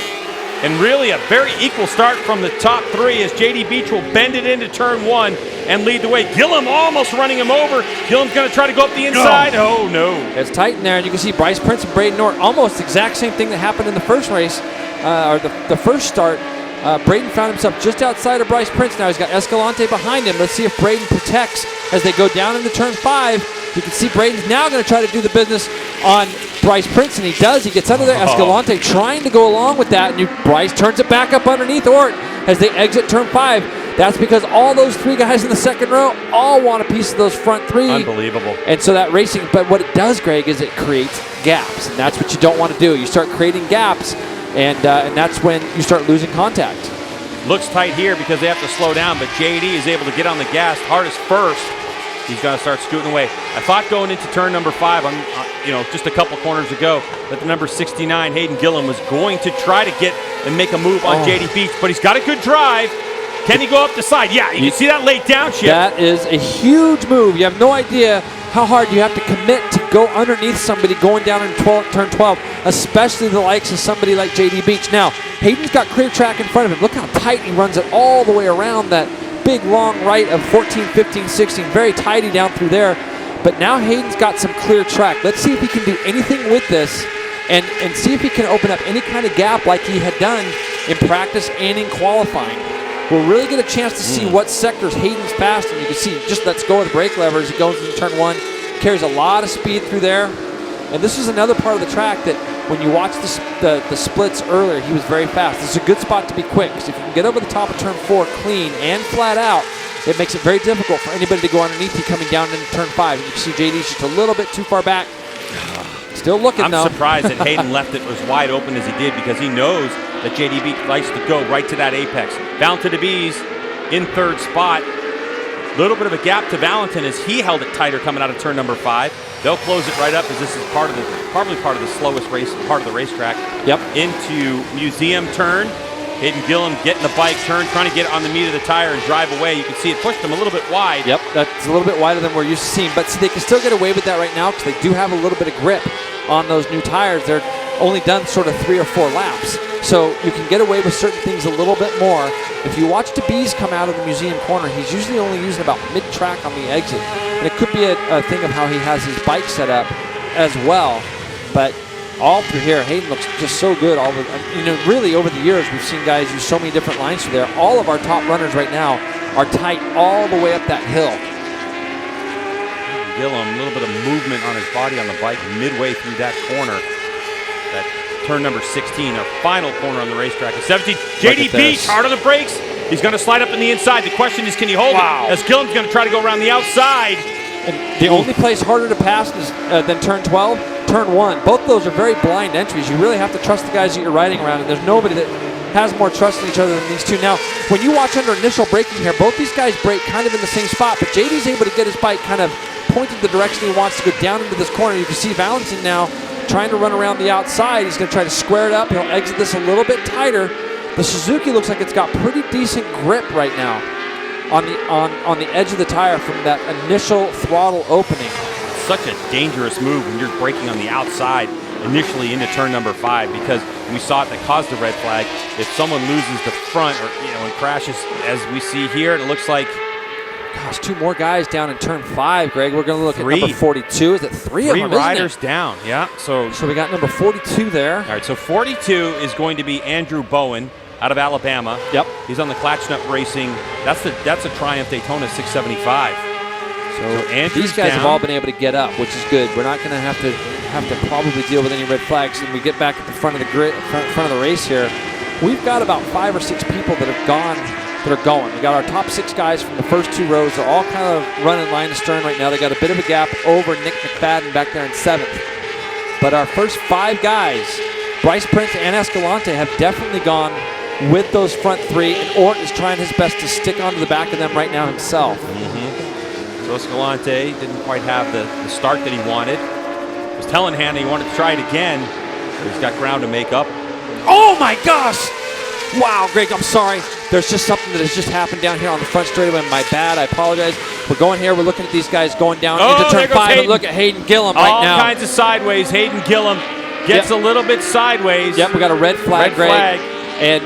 And really a very equal start from the top 3 as JD Beach will bend it into turn 1 and lead the way. Gillim almost running him over. Gillim's going to try to go up the inside. Oh, no.
It's tight in there, and you can see Bryce Prince and Braden Norton, almost the exact same thing that happened in the first race, or the first start. Braden found himself just outside of Bryce Prince. Now he's got Escalante behind him. Let's see if Braden protects as they go down into turn 5. You can see Braden's now going to try to do the business on Bryce Prince, and he does. He gets under there. Escalante trying to go along with that, and Bryce turns it back up underneath Ort as they exit turn 5. That's because all those 3 guys in the second row all want a piece of those front 3.
Unbelievable.
And so that racing, but what it does, Greg, is it creates gaps, and that's what you don't want to do. You start creating gaps, and that's when you start losing contact.
Looks tight here because they have to slow down, but JD is able to get on the gas hardest first. He's going to start scooting away. I thought going into turn number 5, just a couple corners ago, that the number 69, Hayden Gillim, was going to try to get and make a move on JD Beach, but he's got a good drive. Can he go up the side? Yeah, you can see that late downshift.
That is a huge move. You have no idea how hard you have to commit to go underneath somebody going down in turn 12, especially the likes of somebody like JD Beach. Now, Hayden's got clear track in front of him. Look how tight he runs it all the way around that big long right of 14, 15, 16. Very tidy down through there. But now Hayden's got some clear track. Let's see if he can do anything with this and see if he can open up any kind of gap like he had done in practice and in qualifying. We'll really get a chance to see what sectors Hayden's fast, and you can see just lets go of the brake lever as he goes into turn 1. Carries a lot of speed through there. And this is another part of the track that when you watch the splits earlier, he was very fast. This is a good spot to be quick, because if you can get over the top of turn 4 clean and flat out, it makes it very difficult for anybody to go underneath you coming down into turn 5. And you can see JD's just a little bit too far back. Still looking, though.
I'm surprised that Hayden left it as wide open as he did, because he knows that JD Beach likes to go right to that apex. Valentin DeBees in 3rd spot. Little bit of a gap to Valentin as he held it tighter coming out of turn number 5. They'll close it right up as this is probably part of the slowest part of the racetrack.
Yep.
Into museum turn. Hayden Gillim getting the bike turn, trying to get on the meat of the tire and drive away. You can see it pushed him a little bit wide.
Yep, that's a little bit wider than we're used to seeing. But see, they can still get away with that right now because they do have a little bit of grip on those new tires. They're only done sort of 3 or 4 laps. So you can get away with certain things a little bit more. If you watch DeBees come out of the museum corner, he's usually only using about mid-track on the exit. And it could be a thing of how he has his bike set up as well. But all through here, Hayden looks just so good. Really over the years, we've seen guys use so many different lines through there. All of our top runners right now are tight all the way up that hill.
Gillim, a little bit of movement on his body on the bike midway through that corner. That turn number 16, our final corner on the racetrack. 17, JD Beach, hard on the brakes. He's going to slide up in the inside. The question is, can he hold it? As Gillim's going to try to go around the outside.
And the only place harder to pass is, than turn 12, turn 1. Both those are very blind entries. You really have to trust the guys that you're riding around, and there's nobody that has more trust in each other than these two. Now, when you watch under initial braking here, both these guys brake kind of in the same spot, but JD's able to get his bike kind of pointed the direction he wants to go down into this corner. You can see Valentin now trying to run around the outside. He's going to try to square it up. He'll exit this a little bit tighter. The Suzuki looks like it's got pretty decent grip right now. on the edge of the tire from that initial throttle opening.
Such a dangerous move when you're braking on the outside initially into turn number 5, because we saw it that caused the red flag. If someone loses the front or and crashes, as we see here, it looks like,
gosh, 2 more guys down in turn 5, Greg. We're going to look at number 42. Is it 3 of them?
3 riders down. Yeah. So
we got number 42 there.
All right. So 42 is going to be Andrew Bowen out of Alabama.
Yep.
He's on the Clatchnut Racing. That's a Triumph Daytona 675. So
these guys have all been able to get up, which is good. We're not going to have to probably deal with any red flags. And we get back at the front of the front of the race here. We've got about 5 or 6 people that have gone. That are going. We got our top 6 guys from the first 2 rows. They're all kind of running line to stern right now. They got a bit of a gap over Nick Mcfadden back there in 7th. But our first 5 guys, Bryce Prince and Escalante, have definitely gone with those front 3, and Ort is trying his best to stick onto the back of them right now himself.
So Escalante didn't quite have the start that he wanted. He was telling Hannah he wanted to try it again, but he's got ground to make up.
Oh my gosh! Wow, Greg, I'm sorry. There's just something that has just happened down here on the front straightaway. My bad. I apologize. We're going here. We're looking at these guys going down into turn 5. And look at Hayden Gillim right now.
All kinds of sideways. Hayden Gillim gets a little bit sideways.
Yep, we got a red flag, Greg. And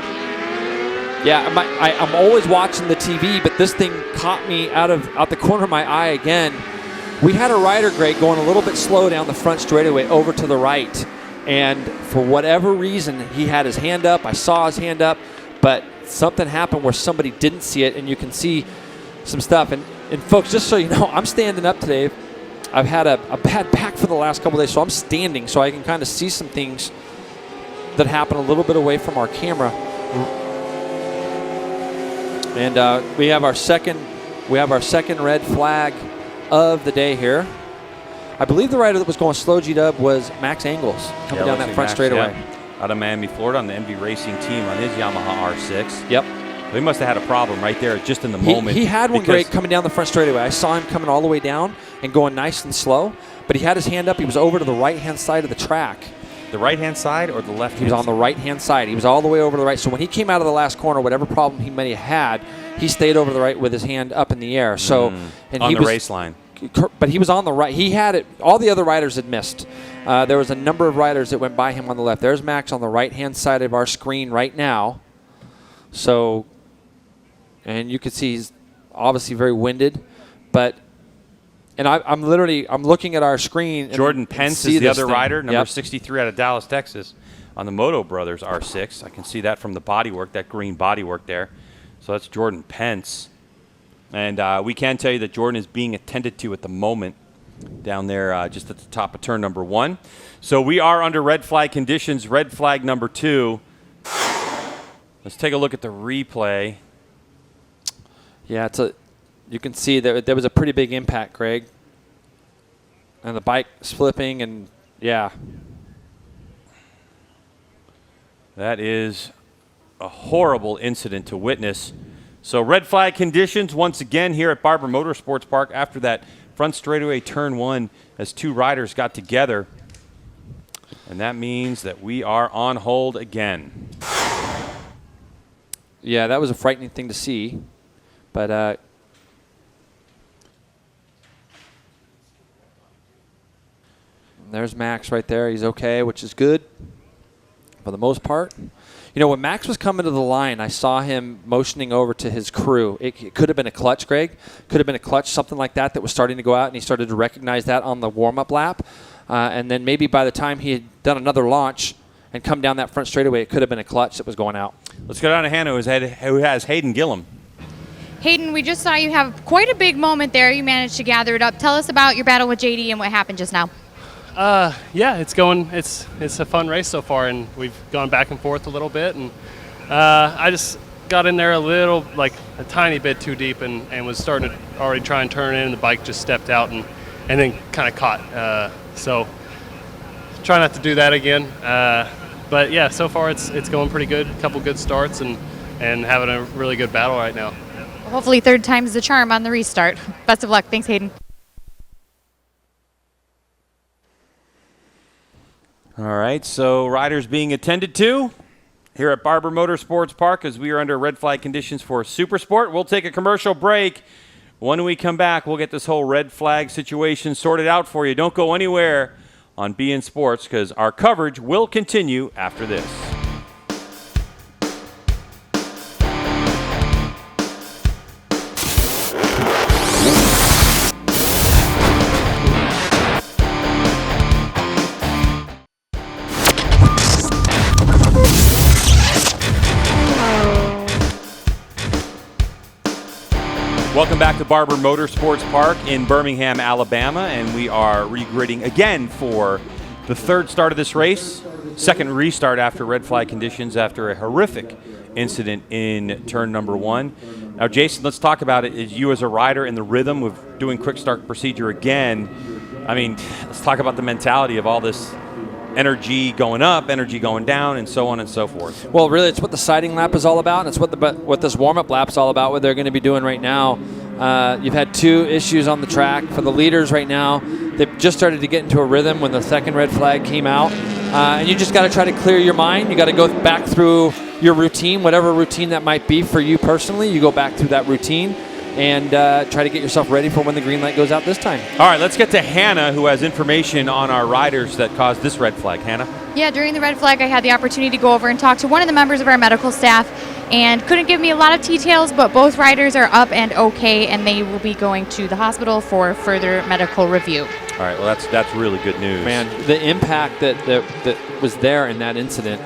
yeah, I'm always watching the TV, but this thing caught me out the corner of my eye again. We had a rider, Greg, going a little bit slow down the front straightaway over to the right. And for whatever reason, he had his hand up. I saw his hand up, but something happened where somebody didn't see it, and you can see some stuff. And folks, just so you know, I'm standing up today. I've had a bad back for the last couple of days, so I'm standing so I can kind of see some things that happen a little bit away from our camera. And we have our second red flag of the day here. I believe the rider that was going slow, G-Dub, was Max Angles coming down that front straightaway.
Yeah. Out of Miami, Florida, on the MV Racing team on his Yamaha R6.
Yep.
He must have had a problem right there just in the moment.
He had one great coming down the front straightaway. I saw him coming all the way down and going nice and slow, but he had his hand up. He was over to the right-hand side of the track.
The right-hand side or the left-hand side?
He was on the right-hand side. He was all the way over to the right. So when he came out of the last corner, whatever problem he may have had, he stayed over to the right with his hand up in the air. So and
on
he
the race line.
But he was on the right. He had it. All the other riders had missed. There was a number of riders that went by him on the left. There's Max on the right-hand side of our screen right now. So, and you can see he's obviously very winded. But, and I'm looking at our screen.
Jordan Pence is the other rider, number 63 out of Dallas, Texas, on the Moto Brothers R6. I can see that from the bodywork, that green bodywork there. So that's Jordan Pence. And we can tell you that Jordan is being attended to at the moment down there just at the top of turn number 1. So we are under red flag conditions, red flag number 2. Let's take a look at the replay.
Yeah, you can see that there was a pretty big impact, Greg. And the bike is flipping, and yeah.
That is a horrible incident to witness. So red flag conditions once again here at Barber Motorsports Park after that front straightaway turn 1 as 2 riders got together. And that means that we are on hold again.
Yeah, that was a frightening thing to see. But there's Max right there. He's okay, which is good for the most part. You know, when Max was coming to the line, I saw him motioning over to his crew. It could have been a clutch, Greg. Could have been a clutch, something like that was starting to go out, and he started to recognize that on the warm-up lap. And then maybe by the time he had done another launch and come down that front straightaway, it could have been a clutch that was going out.
Let's go down to Hannah, who has Hayden Gillim.
Hayden, we just saw you have quite a big moment there. You managed to gather it up. Tell us about your battle with JD and what happened just now.
Yeah, it's a fun race so far, and we've gone back and forth a little bit, and I just got in there a tiny bit too deep and was starting to already try and turn in, and the bike just stepped out and then kind of caught. So try not to do that again. But yeah, so far it's going pretty good. A couple good starts and having a really good battle right now.
Well, hopefully third time's the charm on the restart. Best of luck. Thanks, Hayden.
All right, so riders being attended to. here at Barber Motorsports Park as we are under red flag conditions for Supersport. We'll take a commercial break. When we come back, we'll get this whole red flag situation sorted out for you. Don't go anywhere on BN Sports because our coverage will continue after this. Welcome back to Barber Motorsports Park in Birmingham, Alabama, and we are regridding again for the third start of this race, second restart after red flag conditions after a horrific incident in turn number 1. Now, Jason, let's talk about it. You as a rider in the rhythm of doing quick start procedure again, I mean, let's talk about the mentality of all this energy going up, energy going down, and so on and so forth.
Well, really, it's what the sighting lap is all about, and it's what this warm-up lap is all about, what they're going to be doing right now. You've had 2 issues on the track. For the leaders right now, they've just started to get into a rhythm when the second red flag came out, and you just got to try to clear your mind. You got to go back through your routine, whatever routine that might be for you personally. You go back through that routine and try to get yourself ready for when the green light goes out this time.
All right, let's get to Hannah, who has information on our riders that caused this red flag. Hannah?
Yeah, during the red flag, I had the opportunity to go over and talk to one of the members of our medical staff and couldn't give me a lot of details, but both riders are up and okay, and they will be going to the hospital for further medical review.
All right, well, that's really good news.
Man, the impact that was there in that incident,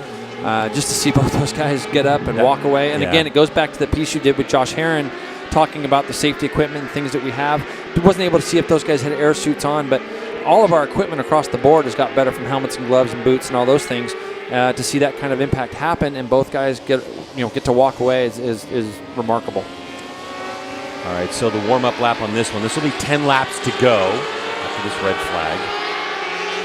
just to see both those guys get up and walk away. And again, it goes back to the piece you did with Josh Herron, talking about the safety equipment and things that we have. We wasn't able to see if those guys had air suits on, but all of our equipment across the board has got better from helmets and gloves and boots and all those things. To see that kind of impact happen and both guys get to walk away is remarkable.
All right, so the warm-up lap on this one. This will be 10 laps to go after this red flag.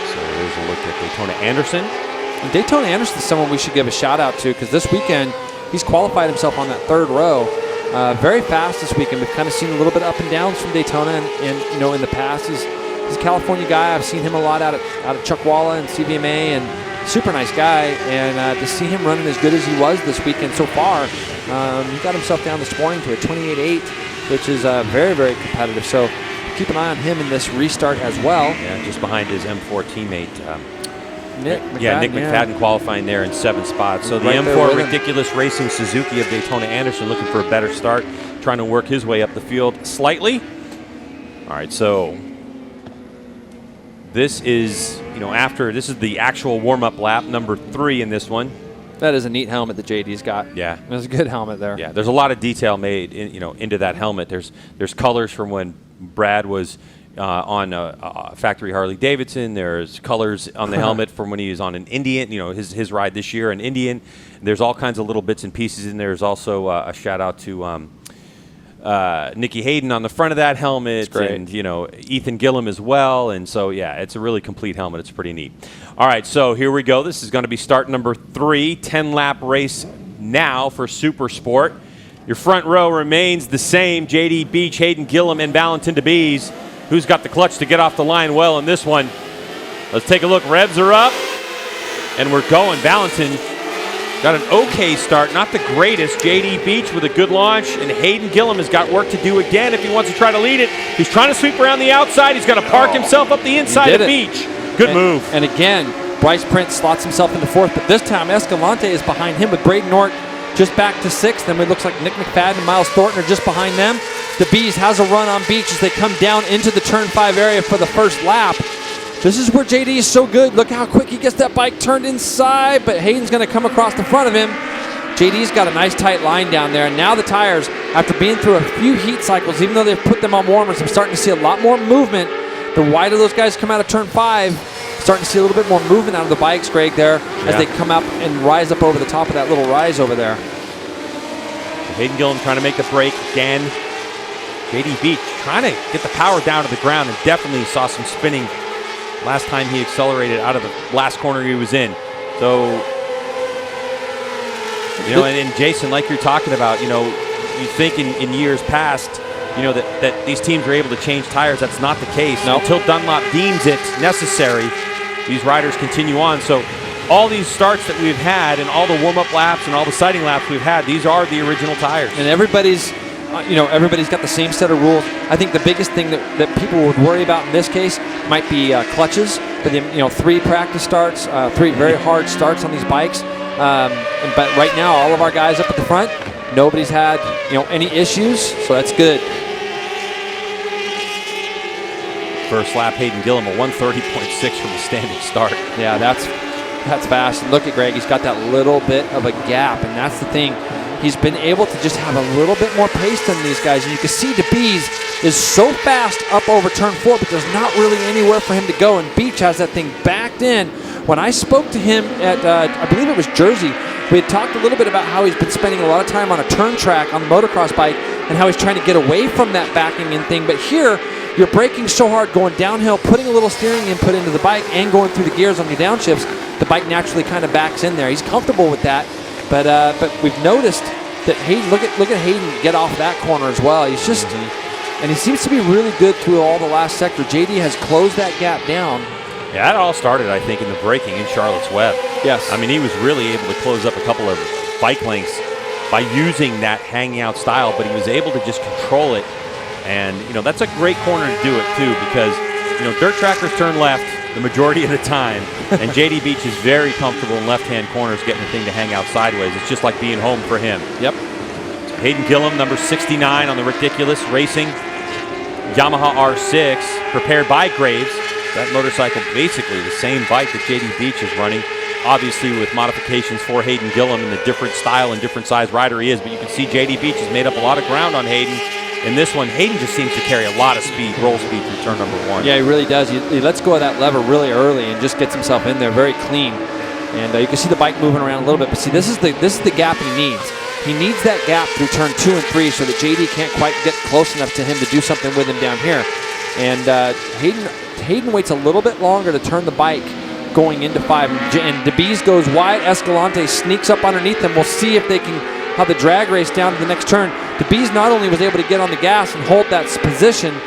So there's a look at Daytona Anderson.
And Daytona Anderson is someone we should give a shout-out to because this weekend he's qualified himself on that 3rd row. Very fast this weekend. We've kind of seen a little bit up and downs from Daytona, and in the past he's a California guy. I've seen him a lot out at Chuckwalla and CVMA, and super nice guy. And to see him running as good as he was this weekend so far, he got himself down this morning to a 28.8, which is very, very competitive. So keep an eye on him in this restart as well.
Yeah, just behind his M4 teammate.
Nick McFadden,
Nick McFadden qualifying there in 7th spot. So the
Right
M4 Ridiculous Racing Suzuki of Daytona Anderson looking for a better start, trying to work his way up the field slightly. All right, so this is, this is the actual warm-up lap, number 3 in this one.
That is a neat helmet that JD's got.
Yeah.
That's a good helmet there.
Yeah, there's a lot of detail made into that helmet. There's colors from when Brad was on a factory Harley Davidson. There's colors on the helmet from when he was on an Indian, his ride this year, an Indian. There's all kinds of little bits and pieces in there. There's also a shout out to Nicky Hayden on the front of that helmet, and Ethan Gillim as well. And so it's a really complete helmet. It's pretty neat. All right, so here we go. This is going to be start number 3, 10-lap race now for Supersport. Your front row remains the same: JD Beach, Hayden Gillim, and Valentin DeBees. Who's got the clutch to get off the line well in this one? Let's take a look. Revs are up, and we're going. Valentin got an okay start, not the greatest. JD Beach with a good launch, and Hayden Gillim has got work to do again if he wants to try to lead it. He's trying to sweep around the outside. He's going to park himself up the inside of Beach. Good move.
And again, Bryce Prince slots himself into 4th, but this time Escalante is behind him with Braden Nort just back to 6th. Then it looks like Nick McFadden and Miles Thornton are just behind them. The Bees has a run on Beach as they come down into the turn 5 area for the first lap. This is where JD is so good. Look how quick he gets that bike turned inside, but Hayden's going to come across the front of him. JD's got a nice tight line down there, and now the tires, after being through a few heat cycles, even though they've put them on warmers, I'm starting to see a lot more movement. The wider those guys come out of turn 5, starting to see a little bit more movement out of the bikes, Greg, there, as they come up and rise up over the top of that little rise over there.
Hayden Gillim trying to make the break again. JD Beach trying to get the power down to the ground, and definitely saw some spinning last time he accelerated out of the last corner he was in. So, and Jason, like you're talking about, you think in years past, that these teams are able to change tires. That's not the case. Until Dunlop deems it necessary, these riders continue on. So all these starts that we've had and all the warm-up laps and all the sighting laps we've had, these are the original tires.
And everybody's got the same set of rules. I think the biggest thing that people would worry about in this case might be clutches. For the 3 practice starts, 3 very hard starts on these bikes. But right now, all of our guys up at the front, nobody's had any issues, so that's good.
First lap, Hayden Gillim, a 1:30.6 from the standing start.
Yeah, that's fast. And look at Greg, he's got that little bit of a gap, and that's the thing. He's been able to just have a little bit more pace than these guys. And you can see DeBees is so fast up over turn 4, but there's not really anywhere for him to go. And Beach has that thing backed in. When I spoke to him at, I believe it was Jersey, we had talked a little bit about how he's been spending a lot of time on a turn track on the motocross bike and how he's trying to get away from that backing in thing. But here, you're braking so hard going downhill, putting a little steering input into the bike and going through the gears on your downshifts, the bike naturally kind of backs in there. He's comfortable with that. But we've noticed that Hayden, look at Hayden get off that corner as well. He's just, and he seems to be really good through all the last sector. JD has closed that gap down.
Yeah, that all started, I think, in the braking in Charlotte's Web.
Yes.
I mean, he was really able to close up a couple of bike lengths by using that hanging out style, but he was able to just control it. And, that's a great corner to do it, too, because, dirt trackers turn left the majority of the time, and JD Beach is very comfortable in left-hand corners getting the thing to hang out sideways. It's just like being home for him.
Yep.
Hayden Gillim, number 69 on the Ridiculous Racing Yamaha R6, prepared by Graves. That motorcycle, basically the same bike that JD Beach is running, obviously with modifications for Hayden Gillim and the different style and different size rider he is, but you can see JD Beach has made up a lot of ground on Hayden. In this one, Hayden just seems to carry a lot of speed, roll speed through turn number 1.
Yeah, he really does. He lets go of that lever really early and just gets himself in there very clean. And you can see the bike moving around a little bit. But see, this is the gap he needs. He needs that gap through turn 2 and 3 so that JD can't quite get close enough to him to do something with him down here. And Hayden waits a little bit longer to turn the bike going into 5. And DeBees goes wide. Escalante sneaks up underneath him. We'll see if they can have the drag race down to the next turn. DeBees not only was able to get on the gas and hold that position,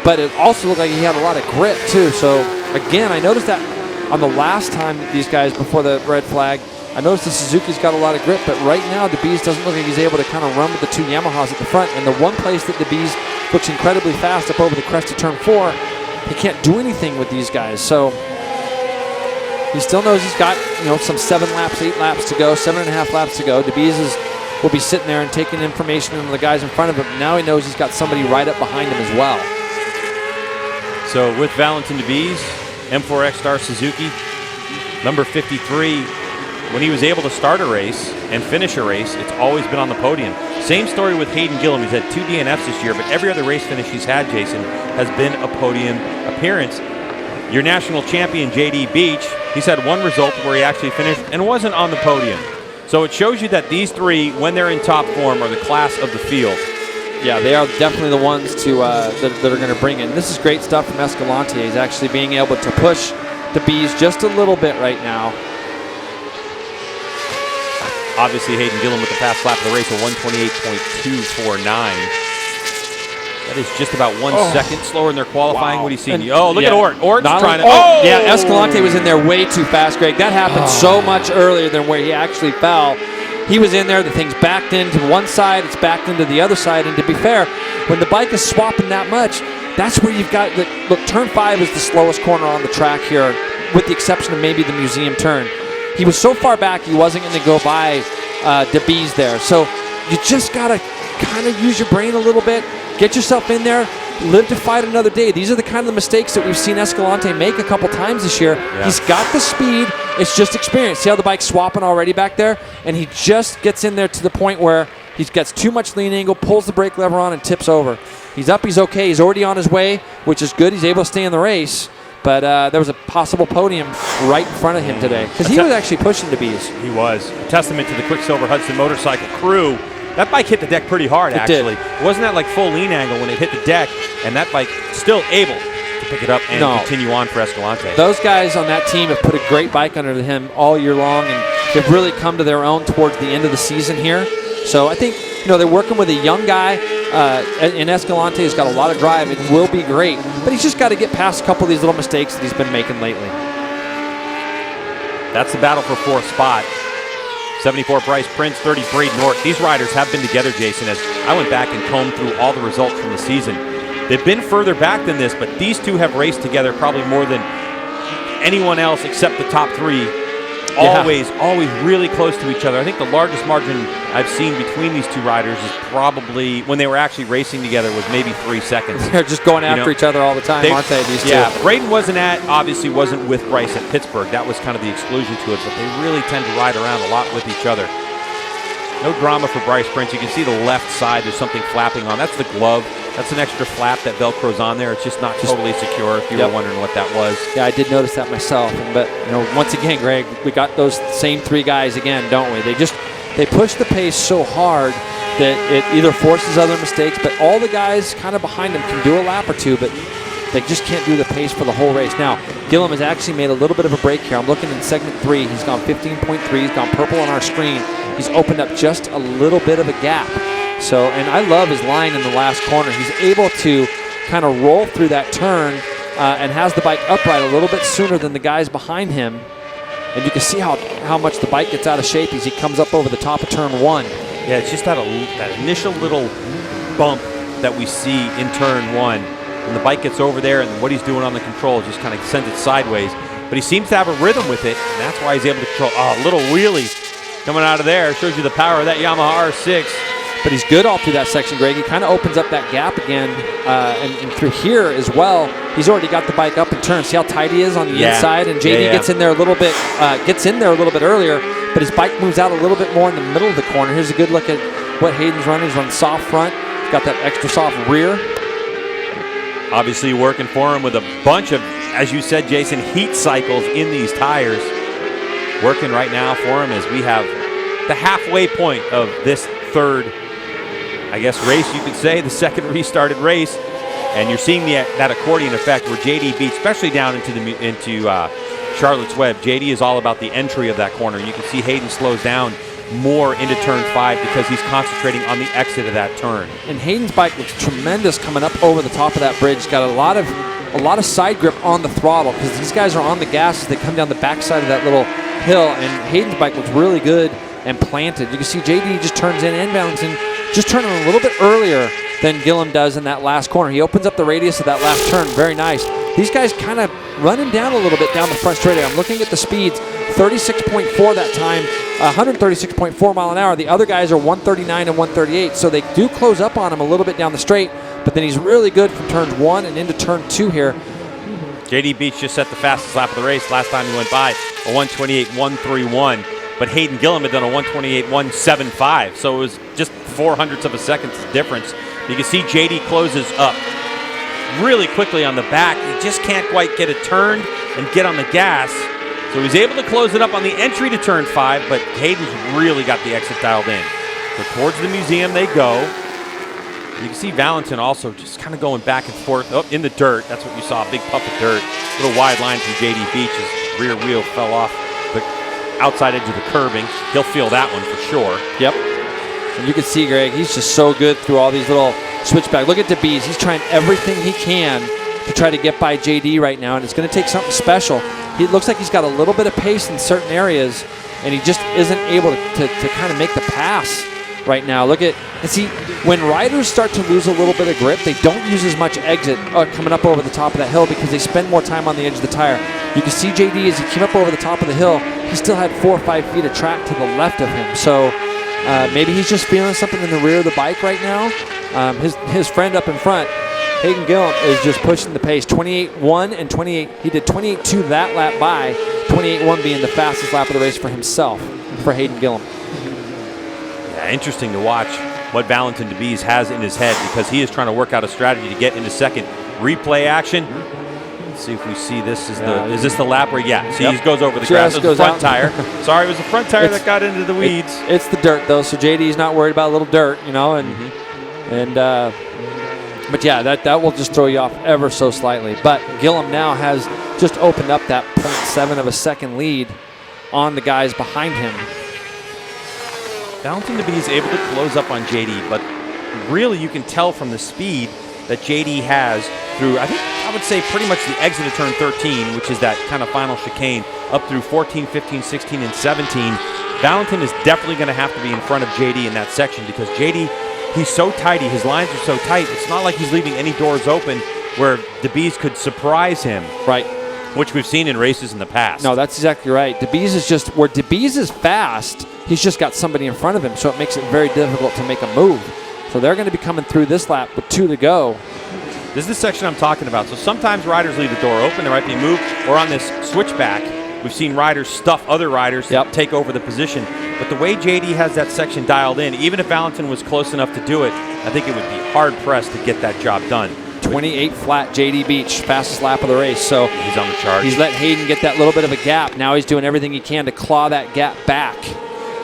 but it also looked like he had a lot of grip too. So again, I noticed that on the last time that these guys before the red flag, I noticed the Suzuki's got a lot of grip, but right now DeBees doesn't look like he's able to kind of run with the 2 Yamahas at the front. And the one place that DeBees looks incredibly fast up over the crest of turn 4, he can't do anything with these guys. So he still knows he's got some 7 laps, 8 laps to go, 7.5 laps to go. DeBees will be sitting there and taking information from the guys in front of him. Now he knows he's got somebody right up behind him as well.
So with Valentin DeBees, M4X Star Suzuki, number 53, when he was able to start a race and finish a race, it's always been on the podium. Same story with Hayden Gillim. He's had 2 DNFs this year, but every other race finish he's had, Jason, has been a podium appearance. Your national champion, JD Beach, he's had 1 result where he actually finished and wasn't on the podium. So it shows you that these 3, when they're in top form, are the class of the field.
Yeah, they are definitely the ones that are going to bring in. This is great stuff from Escalante. He's actually being able to push the Bees just a little bit right now.
Obviously, Hayden Gillim with the fast lap of the race, a 128.249. That is just about 1 second slower than their qualifying.
Wow.
What do you see?
And
Look at Ort. Ort's trying to.
Yeah, Escalante was in there way too fast, Greg. That happened so much earlier than where he actually fell. He was in there. The thing's backed into one side. It's backed into the other side. And to be fair, when the bike is swapping that much, that's where you've got look, turn 5 is the slowest corner on the track here, with the exception of maybe the museum turn. He was so far back, he wasn't going to go by DeBees there. So you just got to kind of use your brain a little bit. Get yourself in there, live to fight another day. These are the kind of mistakes that we've seen Escalante make a couple times this year. Yeah. He's got the speed, it's just experience. See how the bike's swapping already back there? And he just gets in there to the point where he gets too much lean angle, pulls the brake lever on, and tips over. He's up, he's okay, he's already on his way, which is good. He's able to stay in the race. But there was a possible podium right in front of him today, because he was actually pushing DeBees.
He was. A testament to the Quicksilver Hudson motorcycle crew. That bike hit the deck pretty hard, actually. It wasn't that like full lean angle when it hit the deck, and that bike still able to pick it up and continue on for Escalante.
Those guys on that team have put a great bike under him all year long, and they've really come to their own towards the end of the season here. So I think they're working with a young guy, and Escalante has got a lot of drive and will be great, but he's just got to get past a couple of these little mistakes that he's been making lately.
That's the battle for 4th spot. 74 Bryce Prince, 30 Braden Nort. These riders have been together, Jason, as I went back and combed through all the results from the season. They've been further back than this, but these two have raced together probably more than anyone else except the top 3. Always really close to each other. I think the largest margin I've seen between these two riders is probably when they were actually racing together was maybe 3 seconds.
They're just going after each other all the time, aren't they, these two?
Yeah, Braden obviously wasn't with Bryce at Pittsburgh. That was kind of the exclusion to it, but they really tend to ride around a lot with each other. No drama for Bryce Prince. You can see the left side, there's something flapping on. That's the glove. That's an extra flap that Velcro's on there. It's just not totally secure, if you were wondering what that was.
Yeah, I did notice that myself. But, once again, Greg, we got those same 3 guys again, don't we? They push the pace so hard that it either forces other mistakes, but all the guys kind of behind them can do a lap or 2, but they just can't do the pace for the whole race. Now, Gillim has actually made a little bit of a break here. I'm looking in segment 3. He's gone 15.3. He's gone purple on our screen. He's opened up just a little bit of a gap. So, and I love his line in the last corner. He's able to kind of roll through that turn and has the bike upright a little bit sooner than the guys behind him. And you can see how much the bike gets out of shape as he comes up over the top of turn 1.
Yeah, it's just that initial little bump that we see in turn 1. And the bike gets over there, and what he's doing on the control just kind of sends it sideways. But he seems to have a rhythm with it, and that's why he's able to control. Oh, a little wheelie coming out of there. Shows you the power of that Yamaha R6.
But he's good all through that section, Greg. He kind of opens up that gap again, and through here as well. He's already got the bike up and turned. See how tight he is on the inside, and JD gets in there a little bit, earlier. But his bike moves out a little bit more in the middle of the corner. Here's a good look at what Hayden's running. He's running soft front. He's got that extra soft rear.
Obviously working for him with a bunch of, as you said, Jason, heat cycles in these tires. Working right now for him as we have the halfway point of this third, I guess, race, you could say, the second restarted race. And you're seeing that accordion effect where JD beats, especially down into Charlotte's Web. JD is all about the entry of that corner. You can see Hayden slows down more into turn 5 because he's concentrating on the exit of that turn.
And Hayden's bike looks tremendous coming up over the top of that bridge. He's got a lot of side grip on the throttle because these guys are on the gas as they come down the backside of that little hill, and Hayden's bike looks really good and planted. You can see JD just turns in and Valentin just turning a little bit earlier than Gillim does in that last corner. He opens up the radius of that last turn. Very nice. These guys kind of running down a little bit down the front straightaway. I'm looking at the speeds, 36.4 that time, 136.4 mile an hour. The other guys are 139 and 138, so they do close up on him a little bit down the straight, but then he's really good from turns 1 and into turn 2 here.
JD Beach just set the fastest lap of the race last time he went by, a 128.131. But Hayden Gillim had done a 128.175, so it was just 0.04 of a second difference. You can see JD closes up really quickly on the back. He just can't quite get it turned and get on the gas. So he's able to close it up on the entry to turn 5, but Hayden's really got the exit dialed in. So towards the museum they go. You can see Valentin also just kind of going back and forth in the dirt. That's what you saw, a big puff of dirt. Little wide line from JD Beach. His rear wheel fell off the outside edge of the curbing. He'll feel that one for sure.
Yep. And you can see, Greg, he's just so good through all these little switchbacks. Look at DeBees. He's trying everything he can to try to get by JD right now, and it's going to take something special. He looks like he's got a little bit of pace in certain areas, and he just isn't able to kind of make the pass right now. Look at, and see, when riders start to lose a little bit of grip, they don't use as much exit coming up over the top of that hill because they spend more time on the edge of the tire. You can see JD as he came up over the top of the hill, he still had 4 or 5 feet of track to the left of him. So maybe he's just feeling something in the rear of the bike right now. His friend up in front, Hayden Gillim, is just pushing the pace. 28.1 and 28. He did 28.2 that lap by, 28.1 being the fastest lap of the race for himself, for Hayden Gillim.
Yeah, interesting to watch what Valentin DeBees has in his head because he is trying to work out a strategy to get into second. Replay action. Let's see if we see this. Is this the lap where, see, he goes over the grass. It was the front tire. Sorry, it was the front tire that got into the weeds.
It's the dirt, though, so JD's not worried about a little dirt, you know, but yeah, that will just throw you off ever so slightly. But Gillim now has just opened up that 0.7 of a second lead on the guys behind him.
Valentin DeBees is able to close up on JD, but really you can tell from the speed, that JD has through, I would say pretty much the exit of turn 13, which is that kind of final chicane, up through 14, 15, 16, and 17. Valentin is definitely going to have to be in front of JD in that section because JD, he's so tighty. His lines are so tight. It's not like he's leaving any doors open where DeBees could surprise him.
Right.
Which we've seen in races in the past.
No, that's exactly right. DeBees is just, where DeBees is fast, he's just got somebody in front of him, so it makes it very difficult to make a move. So they're going to be coming through this lap with 2 to go.
This is the section I'm talking about. So sometimes riders leave the door open. There might be a move. Or on this switchback, we've seen riders stuff other riders to take over the position. But the way JD has that section dialed in, even if Valentin was close enough to do it, I think it would be hard-pressed to get that job done.
28 flat, JD Beach, fastest lap of the race. So
he's on the charge.
He's let Hayden get that little bit of a gap. Now he's doing everything he can to claw that gap back.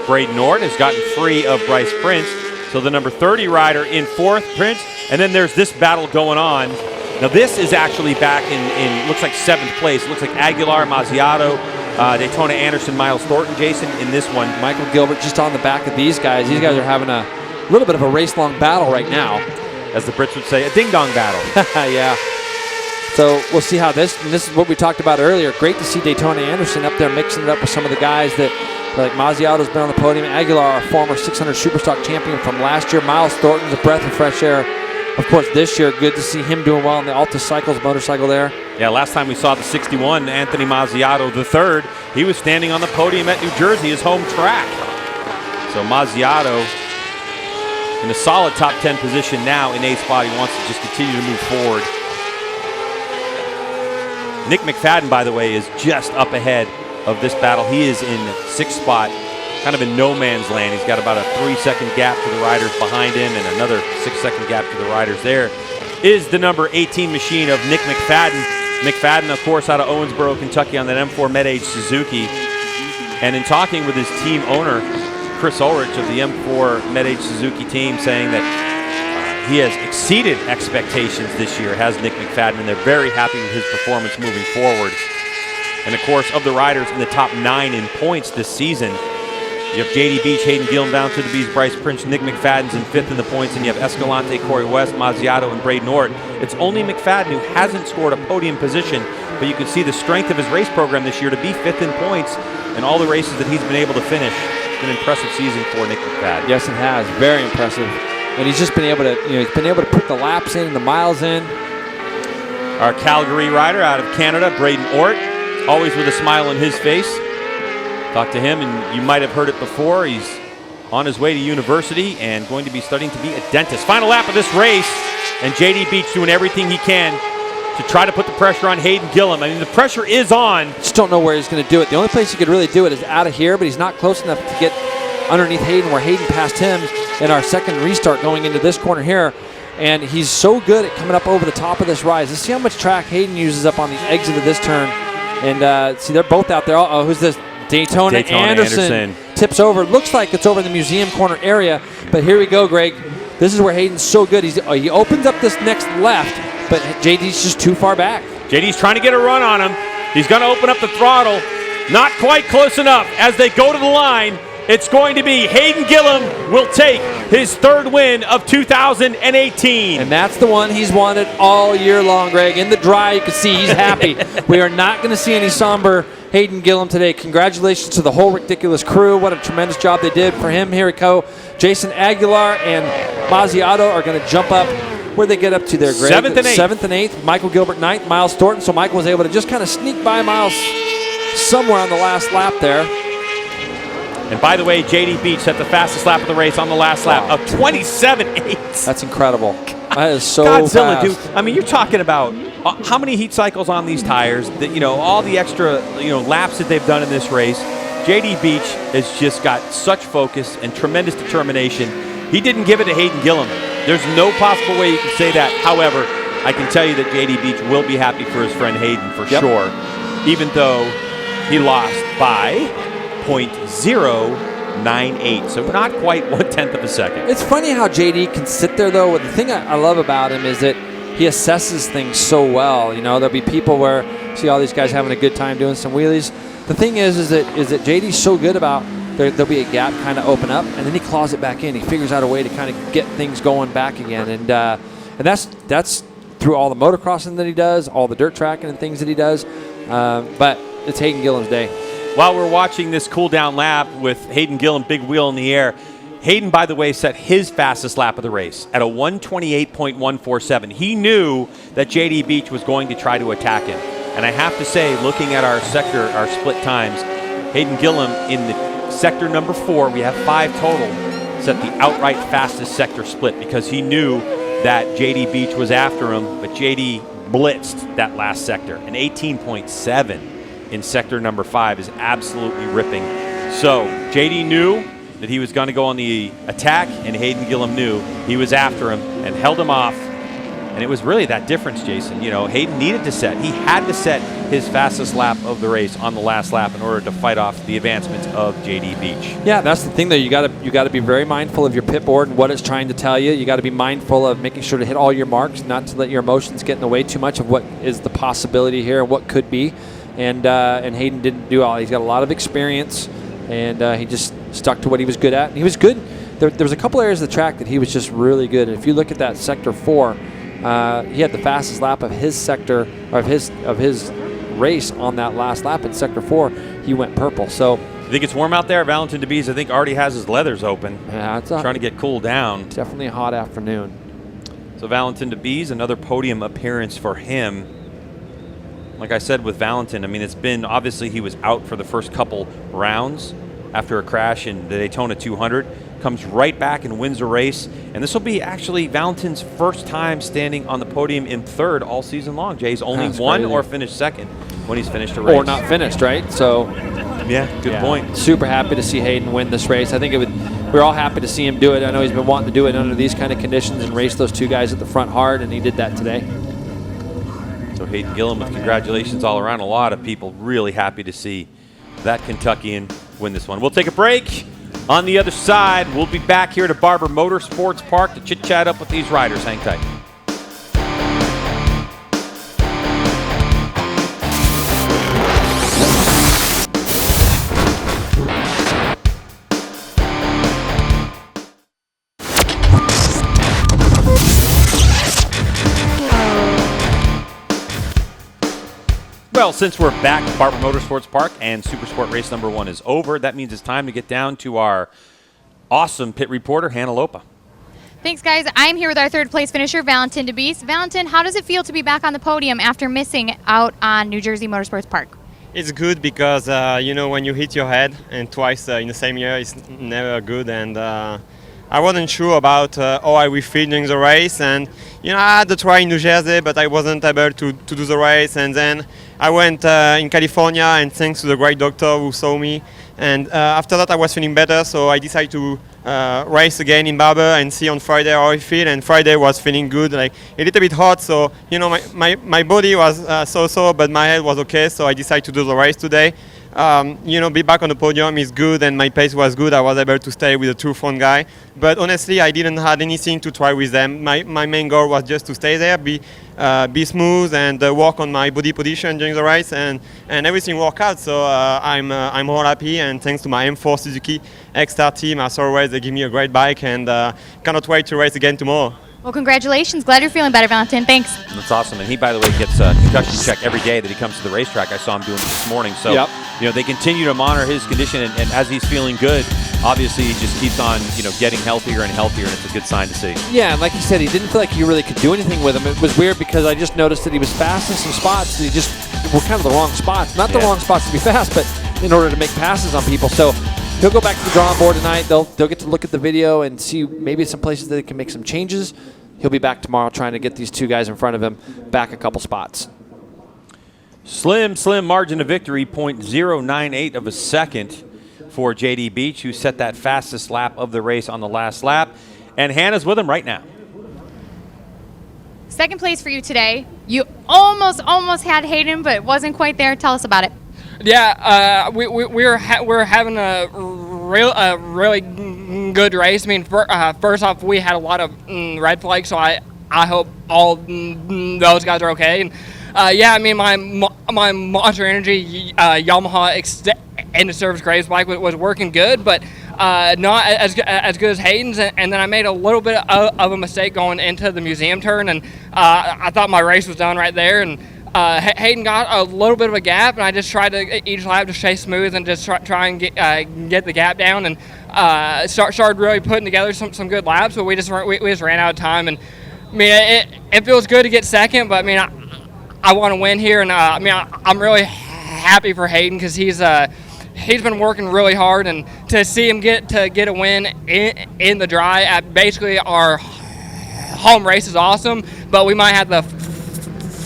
Braden Nord has gotten free of Bryce Prince. So the number 30 rider in 4th, Prince. And then there's this battle going on. Now this is actually back in looks like 7th place. It looks like Aguilar, Mazziato, Daytona Anderson, Miles Thornton, Jason in this one.
Michael Gilbert just on the back of these guys. These guys are having a little bit of a race-long battle right now.
As the Brits would say, a ding-dong battle.
Yeah. So we'll see how this is what we talked about earlier. Great to see Daytona Anderson up there mixing it up with some of the guys that, like Mazziato's been on the podium. Aguilar, a former 600 Superstock champion from last year. Miles Thornton's a breath of fresh air. Of course, this year, good to see him doing well on the Alta Cycles motorcycle there.
Yeah, last time we saw the 61, Anthony Mazziato III, he was standing on the podium at New Jersey, his home track. So Mazziato in a solid top 10 position now in 8th spot. He wants to just continue to move forward. Nick Mcfadden, by the way, is just up ahead of this battle. He is in 6th spot, kind of in no man's land. He's got about a 3-second gap to the riders behind him and another 6-second gap to the riders there. Is the number 18 machine of Nick Mcfadden. Mcfadden, of course, out of Owensboro, Kentucky on that M4 Med-Age Suzuki. And in talking with his team owner, Chris Ulrich of the M4 Med-Age Suzuki team, saying that he has exceeded expectations this year, has Nick Mcfadden, and they're very happy with his performance moving forward. And of course, of the riders in the top 9 in points this season, you have JD Beach, Hayden Gillim, Valentin DeBees, Bryce Prince, Nick Mcfadden's in 5th in the points, and you have Escalante, Corey West, Mazziato, and Braden Nord. It's only Mcfadden who hasn't scored a podium position, but you can see the strength of his race program this year to be 5th in points in all the races that he's been able to finish. It's been an impressive season for Nick Mcfadden.
Yes, it has. Very impressive. And he's just been able to, he's been able to put the laps in and the miles in.
Our Calgary rider out of Canada, Braden Ort, always with a smile on his face. Talk to him, and you might have heard it before. He's on his way to university and going to be studying to be a dentist. Final lap of this race, and JD Beach doing everything he can to try to put the pressure on Hayden Gillim. I mean, the pressure is on.
Just don't know where he's going to do it. The only place he could really do it is out of here, but he's not close enough to get underneath Hayden, where Hayden passed him in our second restart going into this corner here. And he's so good at coming up over the top of this rise. Let's see how much track Hayden uses up on the exit of this turn. And see, they're both out there. Uh-oh, who's this? Daytona Anderson tips over. Looks like it's over in the museum corner area, but here we go, Greg. This is where Hayden's so good. He opens up this next left, but JD's just too far back.
JD's trying to get a run on him. He's going to open up the throttle. Not quite close enough. As they go to the line, it's going to be Hayden Gillim will take his 3rd win of 2018.
And that's the one he's wanted all year long, Greg. In the dry, you can see he's happy. We are not going to see any somber Hayden Gillim today. Congratulations to the whole Ridiculous crew. What a tremendous job they did for him. Here we go. Jason Aguilar and Mazziato are going to jump up. Where'd they get up to there, Greg?
7th and 8th.
7th and 8th. Michael Gilbert 9th. Miles Thornton. So Michael was able to just kind of sneak by Miles somewhere on the last lap there.
And by the way, JD Beach set the fastest lap of the race on the last lap of 27.8.
That's incredible. That is so
Godzilla,
fast.
dude. I mean, you're talking about how many heat cycles on these tires, that, all the extra, laps that they've done in this race. JD Beach has just got such focus and tremendous determination. He didn't give it to Hayden Gillim. There's no possible way you can say that. However, I can tell you that JD Beach will be happy for his friend Hayden for sure, even though he lost by 0.098, so not quite 1/10 of a second.
It's funny how JD can sit there, though. The thing I love about him is that he assesses things so well. There'll be people where see all these guys having a good time doing some wheelies. The thing is that JD's so good about there'll be a gap kind of open up, and then he claws it back in. He figures out a way to kind of get things going back again. And And that's through all the motocrossing that he does, all the dirt tracking and things that he does. But it's Hayden Gillim's day.
While we're watching this cool-down lap with Hayden Gillim, big wheel in the air, Hayden, by the way, set his fastest lap of the race at a 1:28.147. He knew that J.D. Beach was going to try to attack him. And I have to say, looking at our sector, our split times, Hayden Gillim in the sector number 4, we have 5 total, set the outright fastest sector split because he knew that J.D. Beach was after him, but J.D. blitzed that last sector. An 18.7 in sector number 5 is absolutely ripping. So J.D. knew that he was going to go on the attack, and Hayden Gillim knew he was after him and held him off. And it was really that difference, Jason. You know, Hayden needed to set. He had to set his fastest lap of the race on the last lap in order to fight off the advancements of J.D. Beach.
Yeah, that's the thing, though. You got to be very mindful of your pit board and what it's trying to tell you. You got to be mindful of making sure to hit all your marks, not to let your emotions get in the way too much of what is the possibility here and what could be. And Hayden didn't do all. He's got a lot of experience, and he just stuck to what he was good at. And he was good. There was a couple areas of the track that he was just really good. And if you look at that sector 4. He had the fastest lap of his sector, or of his race on that last lap in sector 4. He went purple. So
you think it's warm out there? Valentin DeBees, I think, already has his leathers open.
Yeah, it's
trying to get cooled down.
Definitely a hot afternoon.
So Valentin DeBees, another podium appearance for him. Like I said with Valentin, I mean, it's been, obviously he was out for the first couple rounds after a crash in the Daytona 200. Comes right back and wins a race. And this will be actually Valentin's first time standing on the podium in 3rd all season long. Jay's only won or finished 2nd when he's finished a race.
Or not finished, right? So,
yeah, good point.
Super happy to see Hayden win this race. I think we're all happy to see him do it. I know he's been wanting to do it under these kind of conditions and race those 2 guys at the front hard, and he did that today.
So Hayden Gillim with congratulations all around. A lot of people really happy to see that Kentuckian win this one. We'll take a break. On the other side, we'll be back here to Barber Motorsports Park to chit-chat up with these riders. Hang tight. Well, since we're back at Barber Motorsports Park and Supersport race number 1 is over, that means it's time to get down to our awesome pit reporter, Hannah Lopa.
Thanks, guys. I'm here with our 3rd place finisher, Valentin DeBees. Valentin, how does it feel to be back on the podium after missing out on New Jersey Motorsports Park?
It's good because, when you hit your head and twice in the same year, it's never good. And I wasn't sure about how I will feel during the race. And, I had to try in New Jersey, but I wasn't able to do the race. And then I went in California, and thanks to the great doctor who saw me. And after that, I was feeling better, so I decided to race again in Barber and see on Friday how I feel. And Friday was feeling good, like a little bit hot. So, my body was so-so, but my head was okay. So I decided to do the race today. Be back on the podium is good, and my pace was good. I was able to stay with the 2 front guy. But honestly, I didn't have anything to try with them. My main goal was just to stay there, be smooth, and work on my body position during the race, and everything worked out. So I'm all happy, and thanks to my M4 Suzuki X-Star team, as always, they give me a great bike, and cannot wait to race again tomorrow.
Well, congratulations. Glad you're feeling better, Valentin. Thanks.
That's awesome. And he, by the way, gets a concussion check every day that he comes to the racetrack. I saw him doing it this morning. So, they continue to monitor his condition. And as he's feeling good, obviously he just keeps on, getting healthier and healthier. And it's a good sign to see.
Yeah, and like you said, he didn't feel like you really could do anything with him. It was weird because I just noticed that he was fast in some spots. He just were kind of the wrong spots. Not the wrong spots to be fast, but in order to make passes on people. So he'll go back to the drawing board tonight. They'll get to look at the video and see maybe some places that they can make some changes. He'll be back tomorrow trying to get these 2 guys in front of him back a couple spots.
Slim margin of victory, 0.098 of a second for J.D. Beach, who set that fastest lap of the race on the last lap. And Hannah's with him right now.
2nd place for you today. You almost had Hayden, but it wasn't quite there. Tell us about it.
Yeah, we're having a really good race. I mean, first off, we had a lot of red flags, so I hope all those guys are okay. And my Monster Energy Yamaha extended service grace bike was working good, but not as good as Hayden's, and then I made a little bit of a mistake going into the museum turn, and I thought my race was done right there, and Hayden got a little bit of a gap, and I just tried to each lap just stay smooth and just try and get the gap down, and started really putting together some good laps, but we just ran out of time. And I mean, it feels good to get second, but I mean, I want to win here, and I mean, I'm really happy for Hayden because he's been working really hard, and to see him get a win in the dry at basically our home race is awesome, but we might have to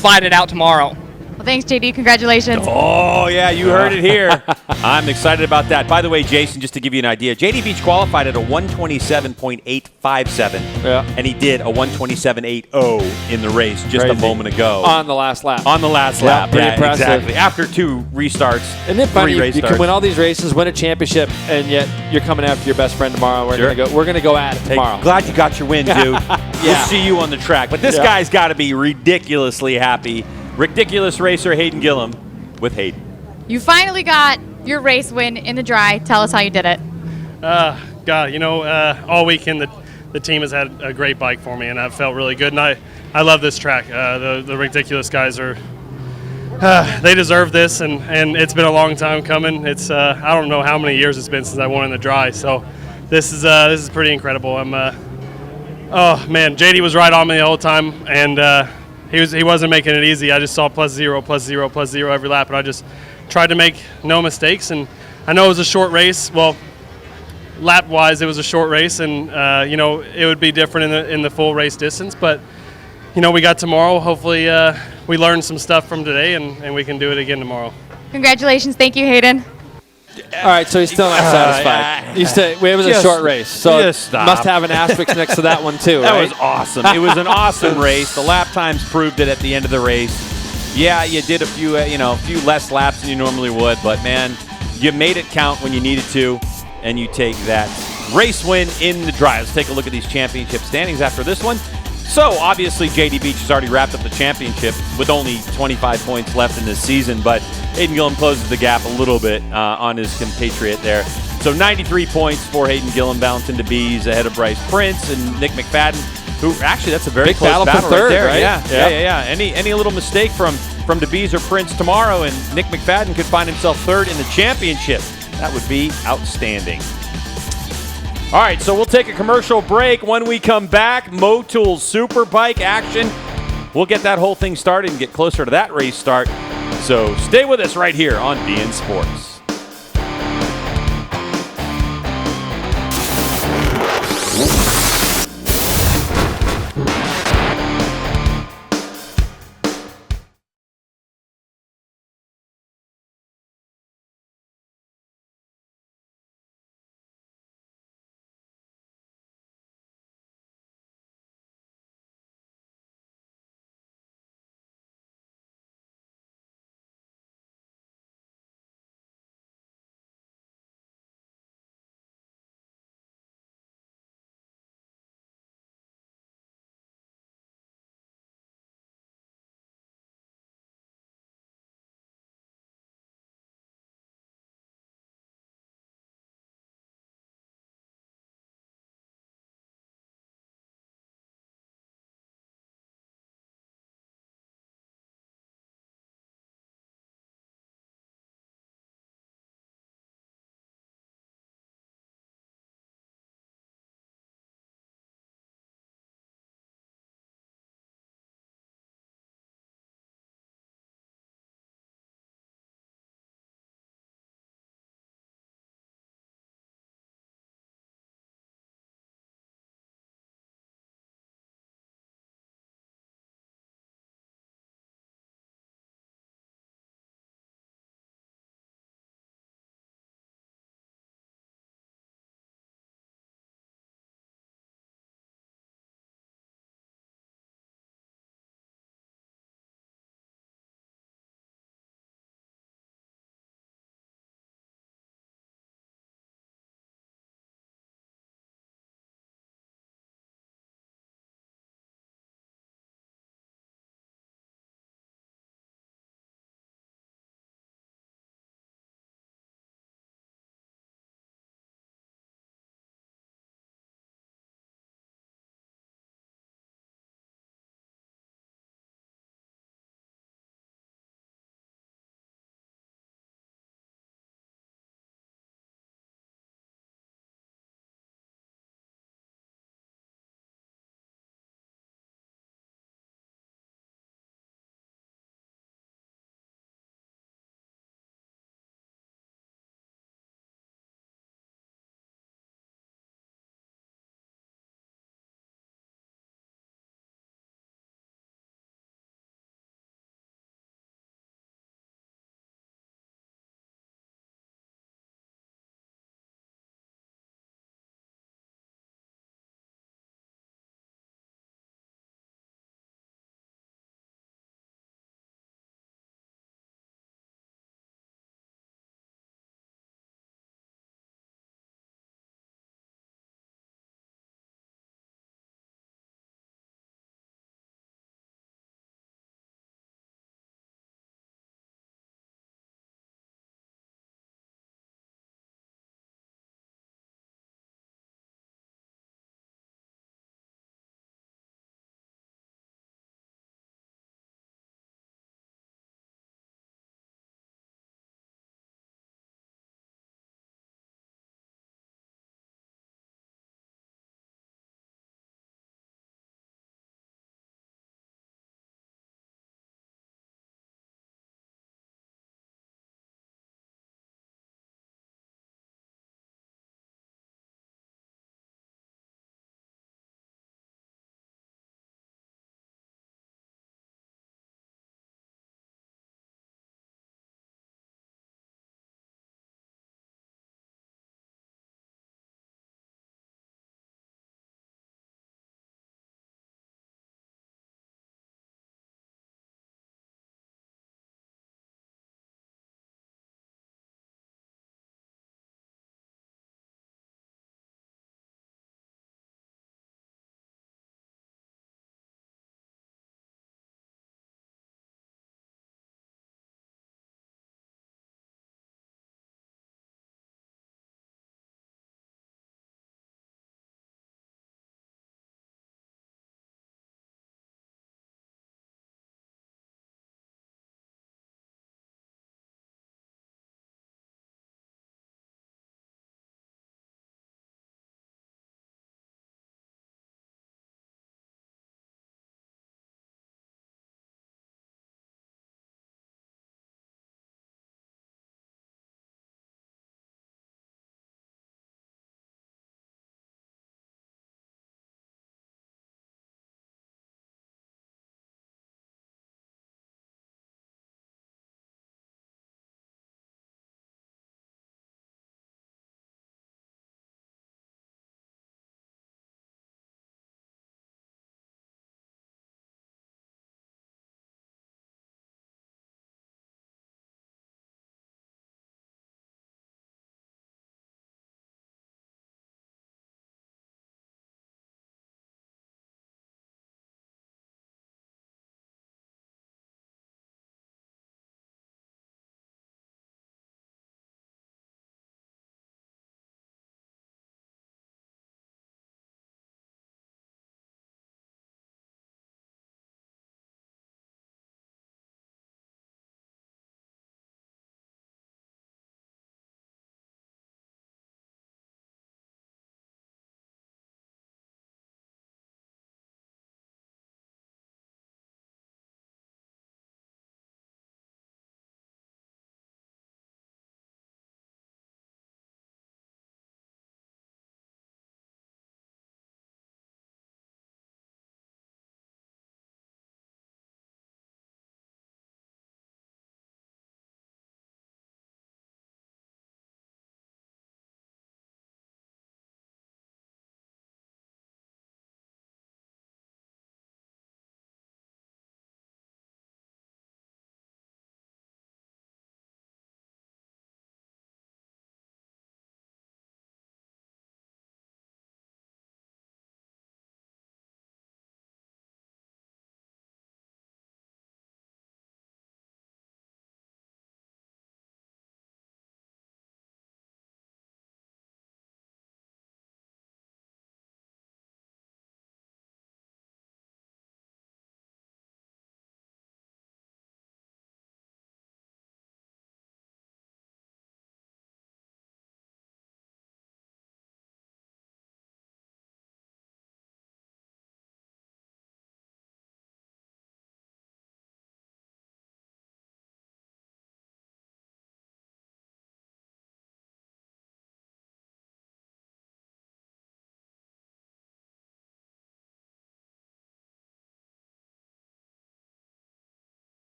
fight it out tomorrow.
Well, thanks, JD. Congratulations.
Oh, yeah, you heard it here. I'm excited about that. By the way, Jason, just to give you an idea, JD Beach qualified at a 127.857, and he did a 127.80 in the race just a moment ago.
On the last lap.
On the last lap.
Pretty impressive.
Exactly. After 2 restarts,
Isn't it funny?
3 race
You
starts.
can win all these races, win a championship, and yet you're coming after your best friend tomorrow. We're gonna go at it tomorrow.
Hey, glad you got your win, dude. We'll see you on the track. But this guy's got to be ridiculously happy. Ridiculous racer Hayden Gillim with Hayden.
You finally got your race win in the dry. Tell us how you did it.
God, all weekend the team has had a great bike for me, and I've felt really good. And I love this track. The Ridiculous guys are they deserve this, and it's been a long time coming. It's I don't know how many years it's been since I won in the dry, so this is pretty incredible. Oh man, JD was right on me the whole time, and he wasn't making it easy. I just saw +0, +0, +0 every lap, and I just tried to make no mistakes. And I know it was a short race. Well, lap-wise, it was a short race, and it would be different in the full race distance. But we got tomorrow. Hopefully, we learned some stuff from today, and we can do it again tomorrow.
Congratulations. Thank you, Hayden.
All right, so he's still not satisfied. It was a short race, so must have an asterisk next to that one too.
That
right?
was awesome. It was an awesome race. The lap times proved it at the end of the race. Yeah, you did a few less laps than you normally would, but man, you made it count when you needed to, and you take that race win in the dry. Let's take a look at these championship standings after this one. So obviously JD Beach has already wrapped up the championship with only 25 points left in this season, but Hayden Gillim closes the gap a little bit on his compatriot there. So 93 points for Hayden Gillim, balancing to B's ahead of Bryce Prince and Nick Mcfadden, who actually that's a very
big
close
battle for third,
right there.
right?
Yeah. Any little mistake from DeBees or Prince tomorrow, and Nick Mcfadden could find himself third in the championship. That would be outstanding. All right, so we'll take a commercial break. When we come back, Motool's Superbike action. We'll get that whole thing started and get closer to that race start. So stay with us right here on BN Sports.